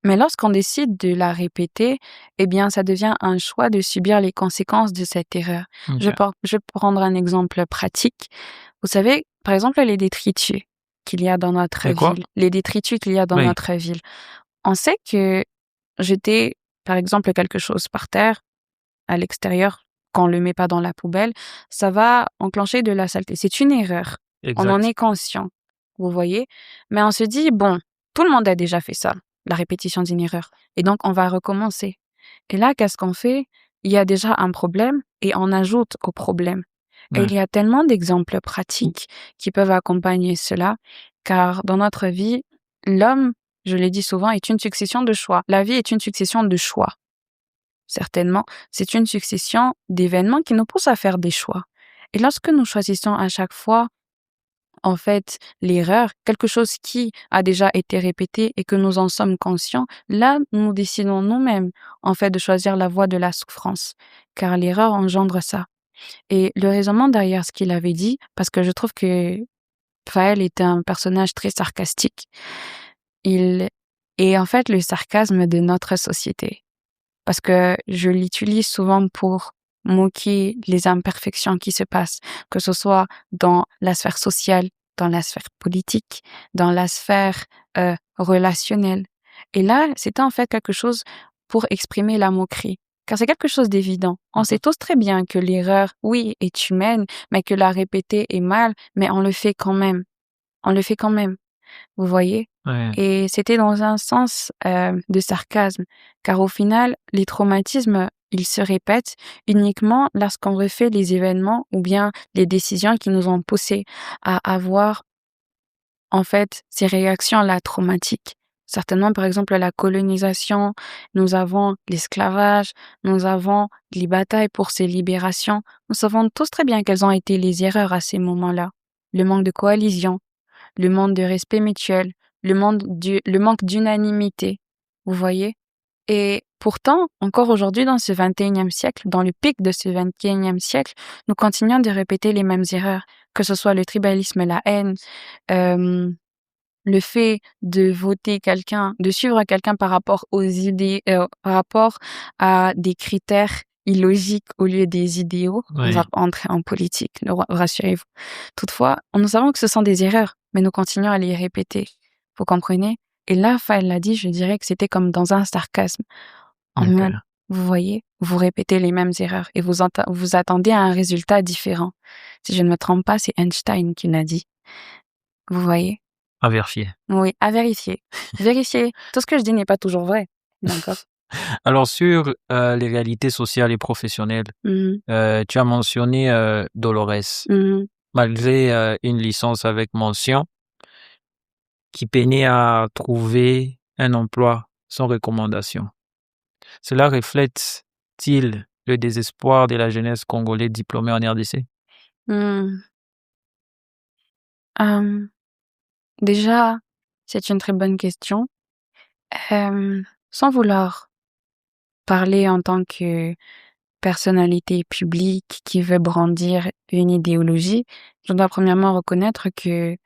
Mais lorsqu'on décide de la répéter, eh bien, ça devient un choix de subir les conséquences de cette erreur. Ok. Je vais prendre un exemple pratique. Vous savez, par exemple, les détritus qu'il y a dans notre Les quoi? ville. Les détritus qu'il y a dans Oui. notre ville. On sait que jeter, par exemple, quelque chose par terre, à l'extérieur, quand on le met pas dans la poubelle, ça va enclencher de la saleté. C'est une erreur. On en Exact. est conscient. Vous voyez? Mais on se dit, bon, tout le monde a déjà fait ça, la répétition d'une erreur. Et donc, on va recommencer. Et là, qu'est-ce qu'on fait? Il y a déjà un problème et on ajoute au problème. Et Ouais. il y a tellement d'exemples pratiques qui peuvent accompagner cela, car dans notre vie, l'homme, je l'ai dit souvent, est une succession de choix. La vie est une succession de choix. Certainement, c'est une succession d'événements qui nous poussent à faire des choix. Et lorsque nous choisissons à chaque fois, en fait, l'erreur, quelque chose qui a déjà été répété et que nous en sommes conscients, là, nous décidons nous-mêmes, en fait, de choisir la voie de la souffrance, car l'erreur engendre ça. Et le raisonnement derrière ce qu'il avait dit, parce que je trouve que Faël était un personnage très sarcastique, il est en fait le sarcasme de notre société. Parce que je l'utilise souvent pour moquer les imperfections qui se passent, que ce soit dans la sphère sociale, dans la sphère politique, dans la sphère relationnelle. Et là, c'était en fait quelque chose pour exprimer la moquerie. Car c'est quelque chose d'évident. On sait tous très bien que l'erreur, oui, est humaine, mais que la répéter est mal, mais on le fait quand même. On le fait quand même. Vous voyez? Ouais. Et c'était dans un sens de sarcasme, car au final, les traumatismes, ils se répètent uniquement lorsqu'on refait les événements ou bien les décisions qui nous ont poussés à avoir, en fait, ces réactions-là traumatiques. Certainement, par exemple, la colonisation, nous avons l'esclavage, nous avons les batailles pour ces libérations. Nous savons tous très bien quelles ont été les erreurs à ces moments-là. Le manque de coalition, le manque de respect mutuel, le manque d'unanimité, vous voyez? Et pourtant, encore aujourd'hui, dans ce 21e siècle, dans le pic de ce 21e siècle, nous continuons de répéter les mêmes erreurs, que ce soit le tribalisme, la haine, le fait de voter quelqu'un, de suivre quelqu'un par rapport aux idées, par rapport à des critères illogiques au lieu des idéaux. Oui. On va entrer en politique, rassurez-vous. Toutefois, nous savons que ce sont des erreurs, mais nous continuons à les répéter. Vous comprenez? Et là, Faël l'a dit, je dirais que c'était comme dans un sarcasme. En Ok. mode, vous voyez, vous répétez les mêmes erreurs et vous attendez à un résultat différent. Si je ne me trompe pas, c'est Einstein qui l'a dit. Vous voyez? À vérifier. Oui, à vérifier. Vérifier. Tout ce que je dis n'est pas toujours vrai. D'accord. Alors sur les réalités sociales et professionnelles, Mhm. tu as mentionné Dolores. Mhm. Malgré une licence avec mention, qui peinait à trouver un emploi sans recommandation. Cela reflète-t-il le désespoir de la jeunesse congolaise diplômée en RDC? Mhm. Euh, Déjà, c'est une très bonne question. Sans vouloir parler en tant que personnalité publique qui veut brandir une idéologie, je dois premièrement reconnaître que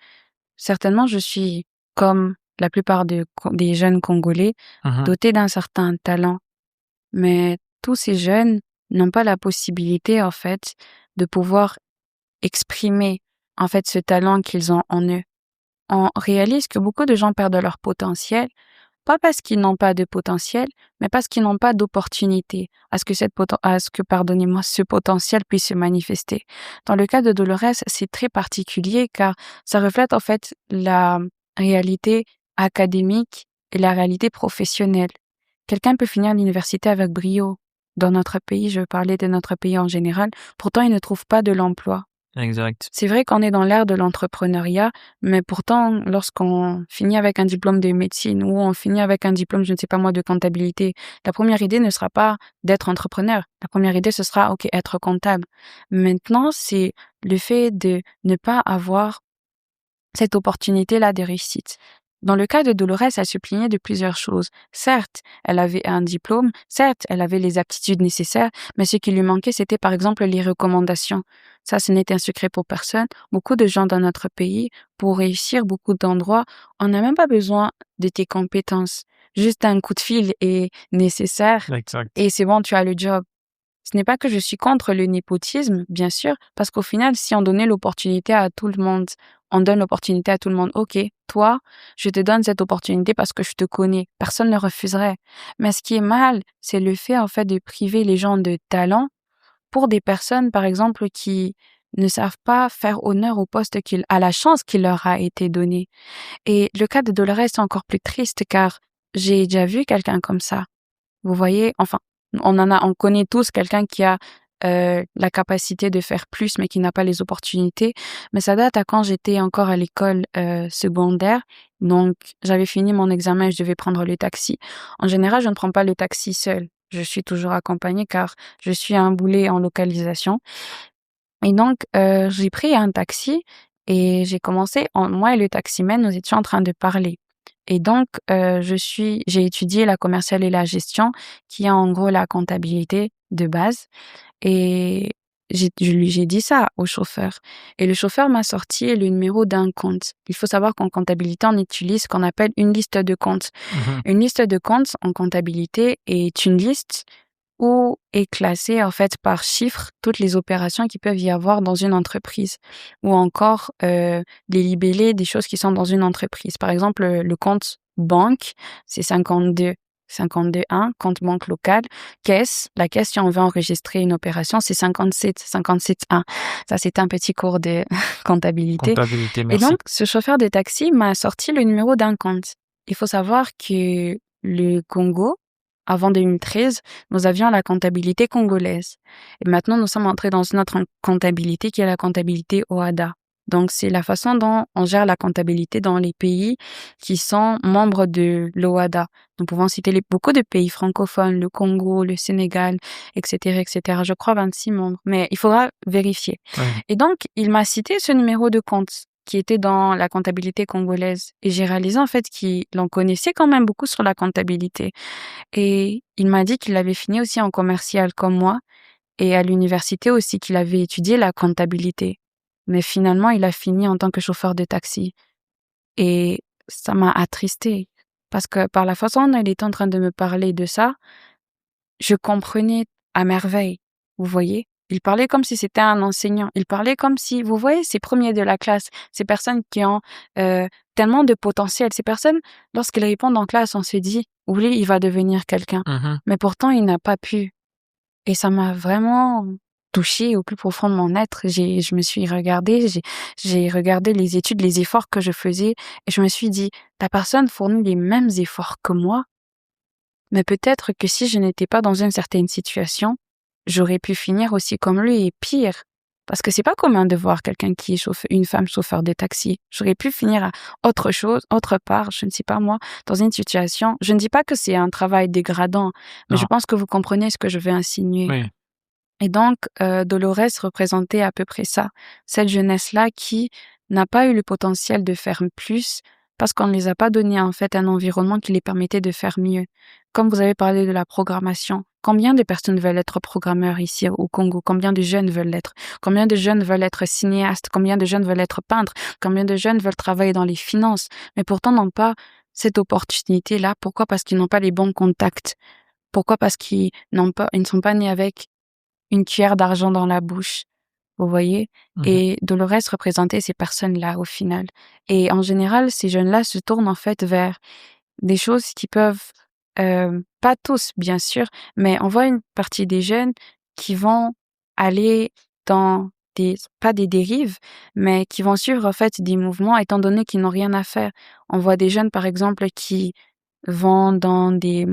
certainement je suis, comme la plupart des jeunes Congolais, Mhm. doté d'un certain talent. Mais tous ces jeunes n'ont pas la possibilité, en fait, de pouvoir exprimer, en fait, ce talent qu'ils ont en eux. On réalise que beaucoup de gens perdent leur potentiel, pas parce qu'ils n'ont pas de potentiel, mais parce qu'ils n'ont pas d'opportunité pardonnez-moi, ce potentiel puisse se manifester. Dans le cas de Dolores, c'est très particulier car ça reflète en fait la réalité académique et la réalité professionnelle. Quelqu'un peut finir l'université avec brio. Dans notre pays, je parlais de notre pays en général, pourtant il ne trouve pas de l'emploi. Exact. C'est vrai qu'on est dans l'ère de l'entrepreneuriat, mais pourtant, lorsqu'on finit avec un diplôme de médecine ou on finit avec un diplôme, je ne sais pas moi, de comptabilité, la première idée ne sera pas d'être entrepreneur. La première idée, ce sera, OK, être comptable. Maintenant, c'est le fait de ne pas avoir cette opportunité-là de réussite. Dans le cas de Dolores, elle se plaignait de plusieurs choses. Certes, elle avait un diplôme, certes, elle avait les aptitudes nécessaires, mais ce qui lui manquait, c'était par exemple les recommandations. Ça, ce n'est un secret pour personne. Beaucoup de gens dans notre pays, pour réussir beaucoup d'endroits, on n'a même pas besoin de tes compétences. Juste un coup de fil est nécessaire Exact. et c'est bon, tu as le job. Ce n'est pas que je suis contre le népotisme, bien sûr, parce qu'au final, si on donnait l'opportunité à tout le monde, on donne l'opportunité à tout le monde. OK, toi, je te donne cette opportunité parce que je te connais. Personne ne refuserait. Mais ce qui est mal, c'est le fait, en fait, de priver les gens de talent pour des personnes, par exemple, qui ne savent pas faire honneur au poste à la chance qui leur a été donnée. Et le cas de Dolores est encore plus triste car j'ai déjà vu quelqu'un comme ça. Vous voyez, enfin, on connaît tous quelqu'un qui a la capacité de faire plus, mais qui n'a pas les opportunités. Mais ça date à quand j'étais encore à l'école secondaire. Donc, j'avais fini mon examen et je devais prendre le taxi. En général, je ne prends pas le taxi seul. Je suis toujours accompagnée car je suis un boulet en localisation. Et donc, j'ai pris un taxi et moi et le taximène, nous étions en train de parler. Et donc, j'ai étudié la commerciale et la gestion, qui est en gros la comptabilité de base. Et j'ai dit ça au chauffeur. Et le chauffeur m'a sorti le numéro d'un compte. Il faut savoir qu'en comptabilité, on utilise ce qu'on appelle une liste de comptes. Mhm. Une liste de comptes en comptabilité est une liste où est classé en fait par chiffre toutes les opérations qui peuvent y avoir dans une entreprise ou encore les libellés des choses qui sont dans une entreprise. Par exemple, le compte banque, c'est 52 1, compte banque locale. Caisse, la caisse, si on veut enregistrer une opération, c'est 57 1. Ça, c'est un petit cours de comptabilité. Comptabilité, Et merci. donc, ce chauffeur de taxi m'a sorti le numéro d'un compte. Il faut savoir que le Congo, avant 2013, nous avions la comptabilité congolaise. Et maintenant, nous sommes entrés dans une autre comptabilité qui est la comptabilité OHADA. Donc, c'est la façon dont on gère la comptabilité dans les pays qui sont membres de l'OHADA. Nous pouvons citer beaucoup de pays francophones, le Congo, le Sénégal, etc., etc. Je crois 26 membres, mais il faudra vérifier. Ouais. Et donc, il m'a cité ce numéro de compte qui était dans la comptabilité congolaise. Et j'ai réalisé en fait qu'il en connaissait quand même beaucoup sur la comptabilité. Et il m'a dit qu'il avait fini aussi en commercial comme moi et à l'université aussi qu'il avait étudié la comptabilité. Mais finalement, il a fini en tant que chauffeur de taxi. Et ça m'a attristée parce que par la façon dont il était en train de me parler de ça, je comprenais à merveille. Vous voyez? Il parlait comme si c'était un enseignant. Il parlait comme si, vous voyez, ces premiers de la classe, ces personnes qui ont tellement de potentiel, ces personnes, lorsqu'ils répondent en classe, on se dit, oui, il va devenir quelqu'un. Mhm. Mais pourtant, il n'a pas pu. Et ça m'a vraiment touché au plus profond de mon être. Je me suis regardée, j'ai regardé les études, les efforts que je faisais, et je me suis dit, la personne fournit les mêmes efforts que moi, mais peut-être que si je n'étais pas dans une certaine situation, j'aurais pu finir aussi comme lui et pire. Parce que c'est pas commun de voir quelqu'un qui est une femme chauffeur de taxi. J'aurais pu finir à autre chose, autre part, je ne sais pas moi, dans une situation. Je ne dis pas que c'est un travail dégradant, mais je Non. pense que vous comprenez ce que je veux insinuer. Oui. Et donc, Dolores représentait à peu près ça. Cette jeunesse-là qui n'a pas eu le potentiel de faire plus parce qu'on ne les a pas donné en fait un environnement qui les permettait de faire mieux. Comme vous avez parlé de la programmation, combien de personnes veulent être programmeurs ici au Congo? Combien de jeunes veulent l'être? Combien de jeunes veulent être cinéastes? Combien de jeunes veulent être peintres? Combien de jeunes veulent travailler dans les finances? Mais pourtant n'ont pas cette opportunité-là. Pourquoi? Parce qu'ils n'ont pas les bons contacts. Pourquoi? Parce qu'ils ils ne sont pas nés avec une cuillère d'argent dans la bouche, vous voyez? Mhm. Et Dolores représentait ces personnes-là au final. Et en général, ces jeunes-là se tournent en fait vers des choses qui peuvent, pas tous bien sûr, mais on voit une partie des jeunes qui vont aller dans pas des dérives, mais qui vont suivre en fait des mouvements étant donné qu'ils n'ont rien à faire. On voit des jeunes par exemple qui vont dans des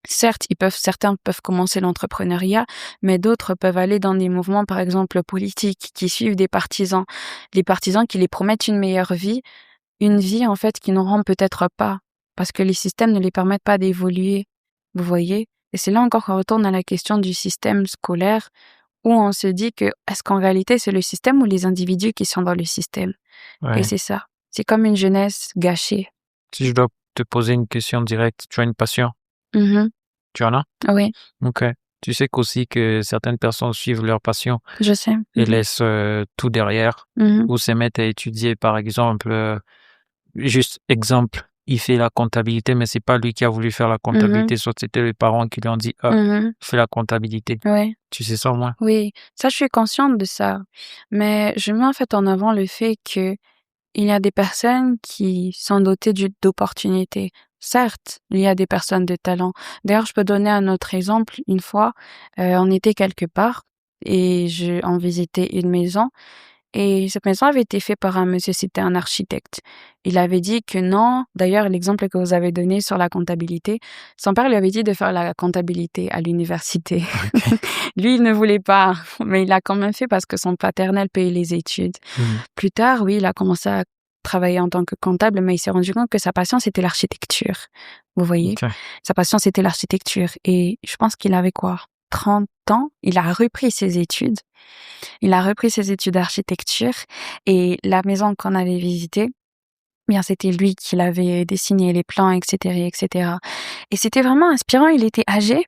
certes, certains peuvent commencer l'entrepreneuriat, mais d'autres peuvent aller dans des mouvements, par exemple, politiques, qui suivent des partisans. Les partisans qui les promettent une meilleure vie, une vie, en fait, qu'ils n'auront peut-être pas, parce que les systèmes ne les permettent pas d'évoluer. Vous voyez? Et c'est là encore qu'on retourne à la question du système scolaire, où on se dit que, est-ce qu'en réalité, c'est le système ou les individus qui sont dans le système? Et Ouais. c'est ça. C'est comme une jeunesse gâchée. Si je dois te poser une question directe, tu as une passion? Mhm. Tu en as? Oui, Ok. Tu sais qu'aussi que certaines personnes suivent leur passion je sais. et Mhm. laissent tout derrière Mhm. ou se mettent à étudier, par exemple, juste exemple, il fait la comptabilité, mais c'est pas lui qui a voulu faire la comptabilité, soit c'était les parents qui lui ont dit, ah, Mhm. fais la comptabilité. Ouais. Tu sais ça, moi? Oui, ça, je suis consciente de ça. Mais je mets en fait en avant le fait que il y a des personnes qui sont dotées d'opportunités. Certes, il y a des personnes de talent. D'ailleurs, je peux donner un autre exemple. Une fois, on était quelque part et on visitait une maison. Et cette maison avait été faite par un monsieur, c'était un architecte. Il avait dit que non, d'ailleurs, l'exemple que vous avez donné sur la comptabilité, son père lui avait dit de faire la comptabilité à l'université. Ok. Lui, il ne voulait pas, mais il l'a quand même fait parce que son paternel payait les études. Mhm. Plus tard, oui, il a commencé à travailler en tant que comptable, mais il s'est rendu compte que sa passion, c'était l'architecture. Vous voyez? Ok. Sa passion, c'était l'architecture. Et je pense qu'il avait quoi? 30 ans. Il a repris ses études. Il a repris ses études d'architecture et la maison qu'on allait visiter, bien, c'était lui qui l'avait dessiné, les plans, etc., etc. Et c'était vraiment inspirant. Il était âgé,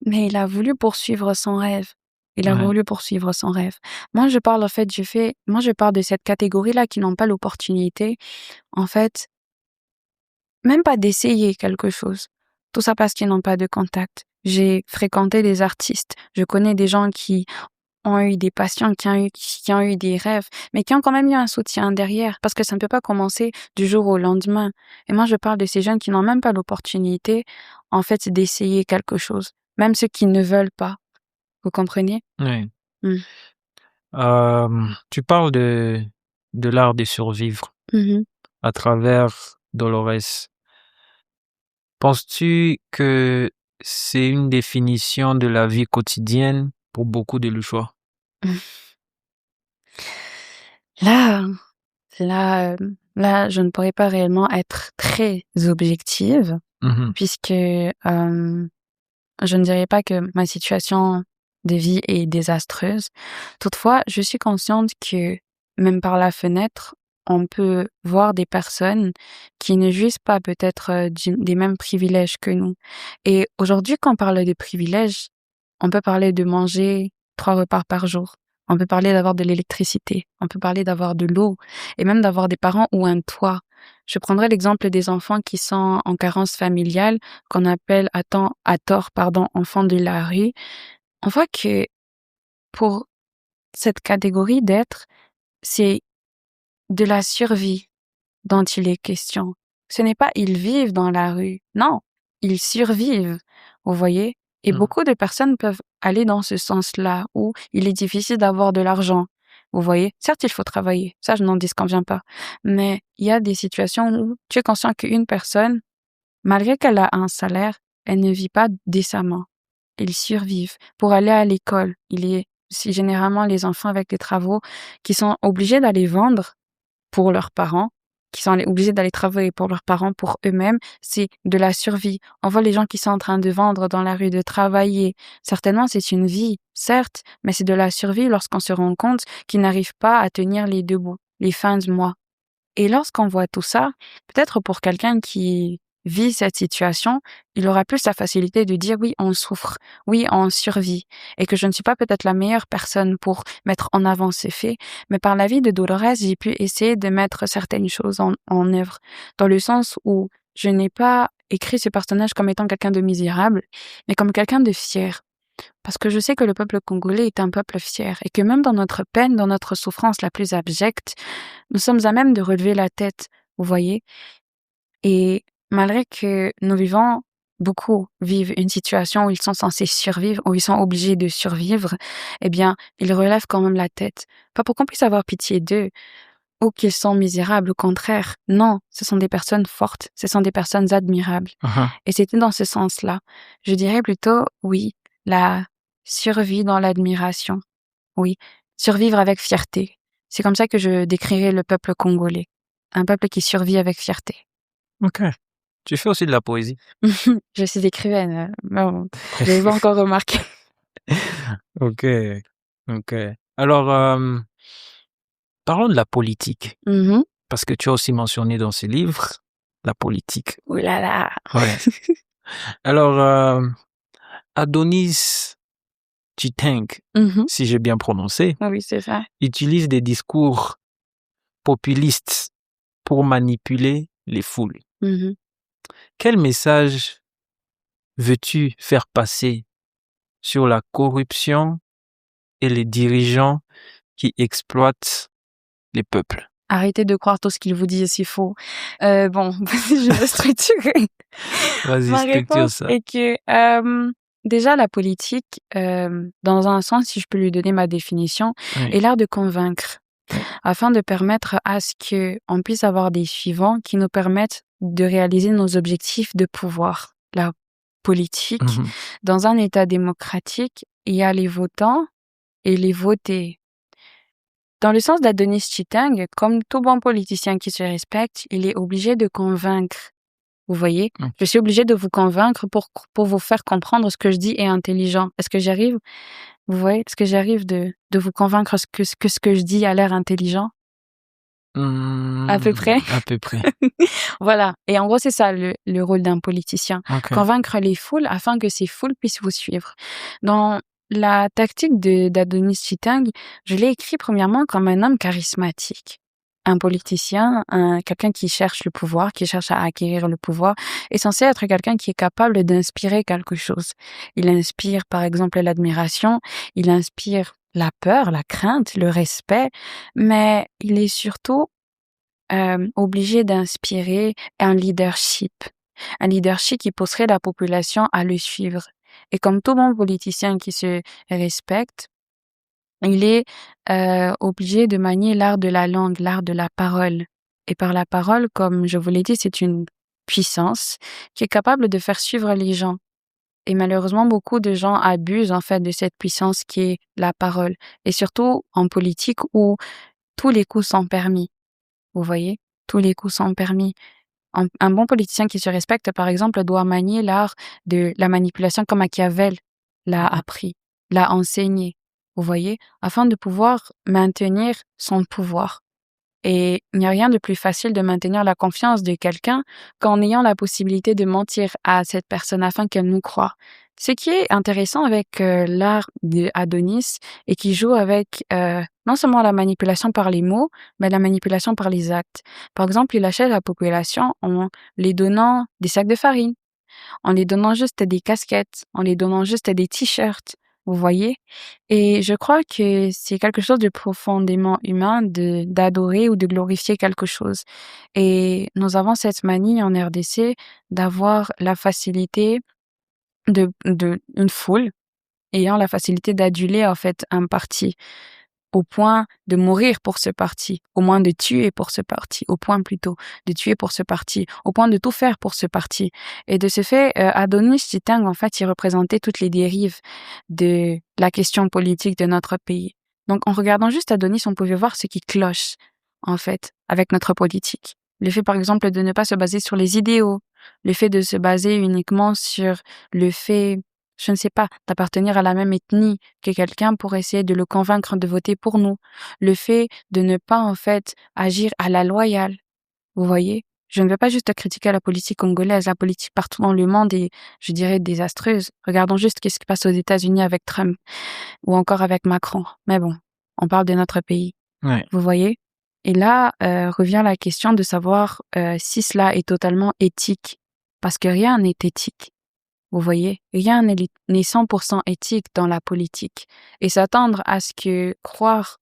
mais il a voulu poursuivre son rêve. Il a Ouais. voulu poursuivre son rêve. Moi, je parle, en fait, moi, je parle de cette catégorie-là qui n'ont pas l'opportunité, en fait, même pas d'essayer quelque chose. Tout ça parce qu'ils n'ont pas de contact. J'ai fréquenté des artistes. Je connais des gens qui ont eu des passions, qui ont eu des rêves, mais qui ont quand même eu un soutien derrière, parce que ça ne peut pas commencer du jour au lendemain. Et moi, je parle de ces jeunes qui n'ont même pas l'opportunité, en fait, d'essayer quelque chose, même ceux qui ne veulent pas. Vous comprenez? Ouais. Mm. Tu parles de l'art de survivre Mhm. à travers Dolores. Penses-tu que c'est une définition de la vie quotidienne pour beaucoup de Luchois? Là, là, je ne pourrais pas réellement être très objective, Mhm. puisque je ne dirais pas que ma situation de vie est désastreuse. Toutefois, je suis consciente que même par la fenêtre, on peut voir des personnes qui ne jouissent pas peut-être des mêmes privilèges que nous. Et aujourd'hui, quand on parle de privilèges, on peut parler de manger 3 repas par jour. On peut parler d'avoir de l'électricité. On peut parler d'avoir de l'eau et même d'avoir des parents ou un toit. Je prendrai l'exemple des enfants qui sont en carence familiale, qu'on appelle à tort, enfants de la rue. On voit que pour cette catégorie d'êtres, c'est de la survie dont il est question. Ce n'est pas ils vivent dans la rue. Non, ils survivent. Vous voyez? Et beaucoup de personnes peuvent aller dans ce sens-là, où il est difficile d'avoir de l'argent. Vous voyez? Certes, il faut travailler. Ça, je n'en disconviens pas. Mais il y a des situations où tu es conscient qu'une personne, malgré qu'elle a un salaire, elle ne vit pas décemment. Ils survivent. Pour aller à l'école, c'est généralement les enfants avec des travaux qui sont obligés d'aller vendre pour leurs parents, qui sont obligés d'aller travailler pour leurs parents, pour eux-mêmes, c'est de la survie. On voit les gens qui sont en train de vendre dans la rue, de travailler. Certainement, c'est une vie, certes, mais c'est de la survie lorsqu'on se rend compte qu'ils n'arrivent pas à tenir les deux bouts, les fins de mois. Et lorsqu'on voit tout ça, peut-être pour quelqu'un qui vit cette situation, il aura plus la facilité de dire oui, on souffre, oui, on survit, et que je ne suis pas peut-être la meilleure personne pour mettre en avant ces faits, mais par la vie de Dolores, j'ai pu essayer de mettre certaines choses en œuvre, dans le sens où je n'ai pas écrit ce personnage comme étant quelqu'un de misérable, mais comme quelqu'un de fier. Parce que je sais que le peuple congolais est un peuple fier et que même dans notre peine, dans notre souffrance la plus abjecte, nous sommes à même de relever la tête, vous voyez. Et malgré que beaucoup vivent une situation où ils sont censés survivre, où ils sont obligés de survivre, eh bien, ils relèvent quand même la tête. Pas pour qu'on puisse avoir pitié d'eux ou qu'ils sont misérables, au contraire. Non, ce sont des personnes fortes, ce sont des personnes admirables. Et c'était dans ce sens-là. Je dirais plutôt, oui, la survie dans l'admiration. Oui, survivre avec fierté. C'est comme ça que je décrirais le peuple congolais. Un peuple qui survit avec fierté. Ok. Tu fais aussi de la poésie. Je suis écrivaine, mais bon, je l'avais pas encore remarqué. Ok. Alors, parlons de la politique. Parce que tu as aussi mentionné dans ces livres la politique. Ouh là là. Ouais. Alors, Adonis Chiteng, si j'ai bien prononcé, Oui, c'est ça. utilise des discours populistes pour manipuler les foules. Quel message veux-tu faire passer sur la corruption et les dirigeants qui exploitent les peuples? Arrêtez de croire tout ce qu'ils vous disent, c'est faux. Bon, je vais structurer. Vas-y, Ma structure réponse ça. est que déjà la politique, dans un sens, si je peux lui donner ma définition, est l'art de convaincre, afin de permettre à ce qu'on puisse avoir des suivants qui nous permettent de réaliser nos objectifs de pouvoir. La politique, dans un État démocratique, il y a les votants et les votés. Dans le sens d'Adonis Chiteng, comme tout bon politicien qui se respecte, il est obligé de convaincre. Vous voyez? Je suis obligée de vous convaincre pour vous faire comprendre ce que je dis est intelligent. Est-ce que j'arrive? Vous voyez? Est-ce que j'arrive de vous convaincre ce que je dis a l'air intelligent? À peu près? À peu près. Voilà. Et en gros, c'est ça le rôle d'un politicien. Convaincre les foules afin que ces foules puissent vous suivre. Dans la tactique d'Adonis Chiteng, je l'ai écrit premièrement comme un homme charismatique. Un politicien, quelqu'un qui cherche le pouvoir, qui cherche à acquérir le pouvoir, est censé être quelqu'un qui est capable d'inspirer quelque chose. Il inspire, par exemple, l'admiration, il inspire la peur, la crainte, le respect, mais il est surtout obligé d'inspirer un leadership qui pousserait la population à le suivre. Et comme tout bon politicien qui se respecte, il est obligé de manier l'art de la langue, l'art de la parole. Et par la parole, comme je vous l'ai dit, c'est une puissance qui est capable de faire suivre les gens. Et malheureusement, beaucoup de gens abusent en fait de cette puissance qui est la parole. Et surtout en politique où tous les coups sont permis. Vous voyez? Tous les coups sont permis. Un bon politicien qui se respecte, par exemple, doit manier l'art de la manipulation comme Machiavel l'a appris, l'a enseigné. Vous voyez? Afin de pouvoir maintenir son pouvoir. Et il n'y a rien de plus facile de maintenir la confiance de quelqu'un qu'en ayant la possibilité de mentir à cette personne afin qu'elle nous croie. Ce qui est intéressant avec l'art d'Adonis et qui joue avec non seulement la manipulation par les mots, mais la manipulation par les actes. Par exemple, il achète la population en les donnant des sacs de farine, en les donnant juste des casquettes, en les donnant juste des t-shirts. Vous voyez? Et je crois que c'est quelque chose de profondément humain d'adorer ou de glorifier quelque chose. Et nous avons cette manie en RDC d'avoir la facilité une foule ayant la facilité d'aduler en fait un parti au point de mourir pour ce parti, au moins de tuer pour ce parti, au point plutôt de tuer pour ce parti, au point de tout faire pour ce parti. Et de ce fait, Adonis Chitang, en fait, il représentait toutes les dérives de la question politique de notre pays. Donc, en regardant juste Adonis, on pouvait voir ce qui cloche, en fait, avec notre politique. Le fait, par exemple, de ne pas se baser sur les idéaux, le fait de se baser uniquement sur le fait, je ne sais pas, d'appartenir à la même ethnie que quelqu'un pour essayer de le convaincre de voter pour nous. Le fait de ne pas, en fait, agir à la loyale. Vous voyez? Je ne veux pas juste critiquer la politique congolaise. La politique partout dans le monde est, je dirais, désastreuse. Regardons juste ce qui se passe aux États-Unis avec Trump ou encore avec Macron. Mais bon, on parle de notre pays. Ouais. Vous voyez? Et là, revient la question de savoir si cela est totalement éthique. Parce que rien n'est éthique. Vous voyez, rien n'est 100% éthique dans la politique. Et s'attendre à ce que croire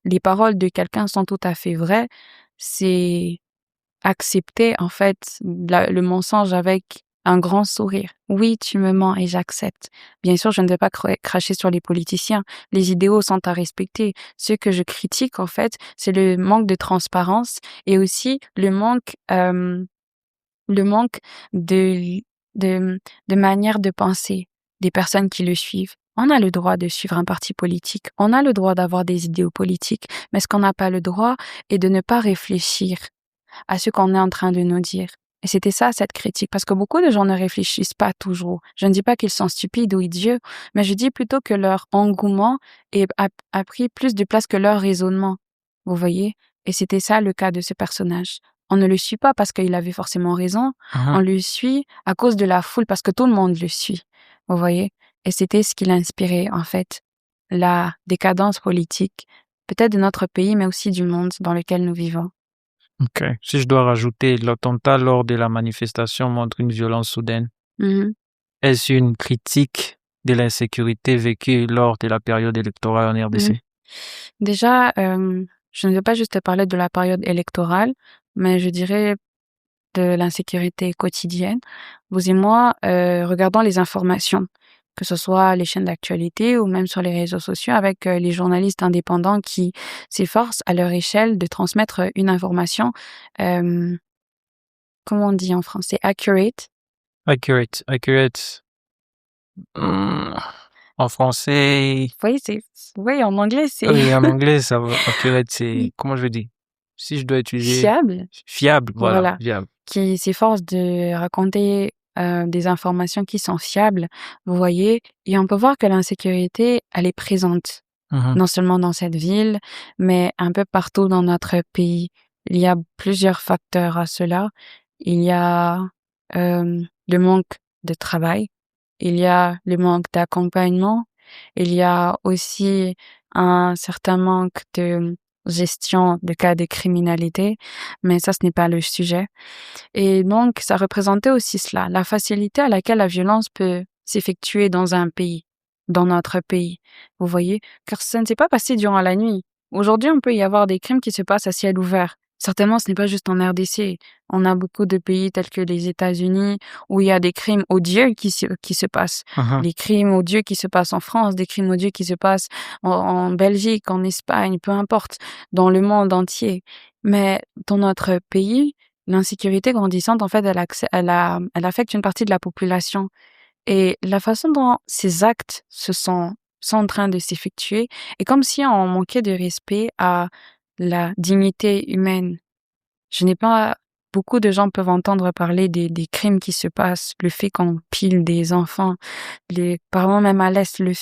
les paroles de quelqu'un sont tout à fait vraies, c'est accepter en fait le mensonge avec un grand sourire. Oui, tu me mens et j'accepte. Bien sûr, je ne vais pas cracher sur les politiciens. Les idéaux sont à respecter. Ce que je critique en fait, c'est le manque de transparence et aussi le manque de, de manière de penser des personnes qui le suivent. On a le droit de suivre un parti politique, on a le droit d'avoir des idéaux politiques, mais ce qu'on n'a pas le droit est de ne pas réfléchir à ce qu'on est en train de nous dire. Et c'était ça, cette critique, parce que beaucoup de gens ne réfléchissent pas toujours. Je ne dis pas qu'ils sont stupides ou idiots, mais je dis plutôt que leur engouement a pris plus de place que leur raisonnement. Vous voyez? Et c'était ça le cas de ce personnage. On ne le suit pas parce qu'il avait forcément raison, on le suit à cause de la foule parce que tout le monde le suit. Vous voyez? Et c'était ce qui l'inspirait, en fait. La décadence politique, peut-être de notre pays, mais aussi du monde dans lequel nous vivons. Ok. Si je dois rajouter, l'attentat lors de la manifestation montre une violence soudaine. Mhm. Est-ce une critique de l'insécurité vécue lors de la période électorale en RDC? Déjà, je ne veux pas juste parler de la période électorale, mais je dirais de l'insécurité quotidienne. Vous et moi, regardons les informations, que ce soit les chaînes d'actualité ou même sur les réseaux sociaux, avec les journalistes indépendants qui s'efforcent à leur échelle de transmettre une information, comment on dit en français, accurate. Accurate. En français. Oui, en anglais, c'est Oui, en anglais, ça va. Accurate, c'est, comment je veux dire? Si je dois utiliser. fiable. Fiable, voilà. Voilà. Fiable. Qui s'efforce de raconter des informations qui sont fiables, vous voyez, et on peut voir que l'insécurité, elle est présente, non seulement dans cette ville, mais un peu partout dans notre pays. Il y a plusieurs facteurs à cela. Il y a le manque de travail, il y a le manque d'accompagnement, il y a aussi un certain manque de gestion de cas de criminalité, mais ça, ce n'est pas le sujet. Et donc, ça représentait aussi cela, la facilité à laquelle la violence peut s'effectuer dans un pays, dans notre pays. Vous voyez? Car ça ne s'est pas passé durant la nuit. Aujourd'hui, on peut y avoir des crimes qui se passent à ciel ouvert. Certainement, ce n'est pas juste en RDC. On a beaucoup de pays tels que les États-Unis où il y a des crimes odieux qui se passent. Des crimes odieux qui se passent en France, des crimes odieux qui se passent en Belgique, en Espagne, peu importe, dans le monde entier. Mais dans notre pays, l'insécurité grandissante, en fait, elle affecte une partie de la population. Et la façon dont ces actes sont en train de s'effectuer est comme si on manquait de respect à la dignité humaine. Je n'ai pas... Beaucoup de gens peuvent entendre parler des crimes qui se passent, le fait qu'on pile des enfants, parlant même à l'Est, les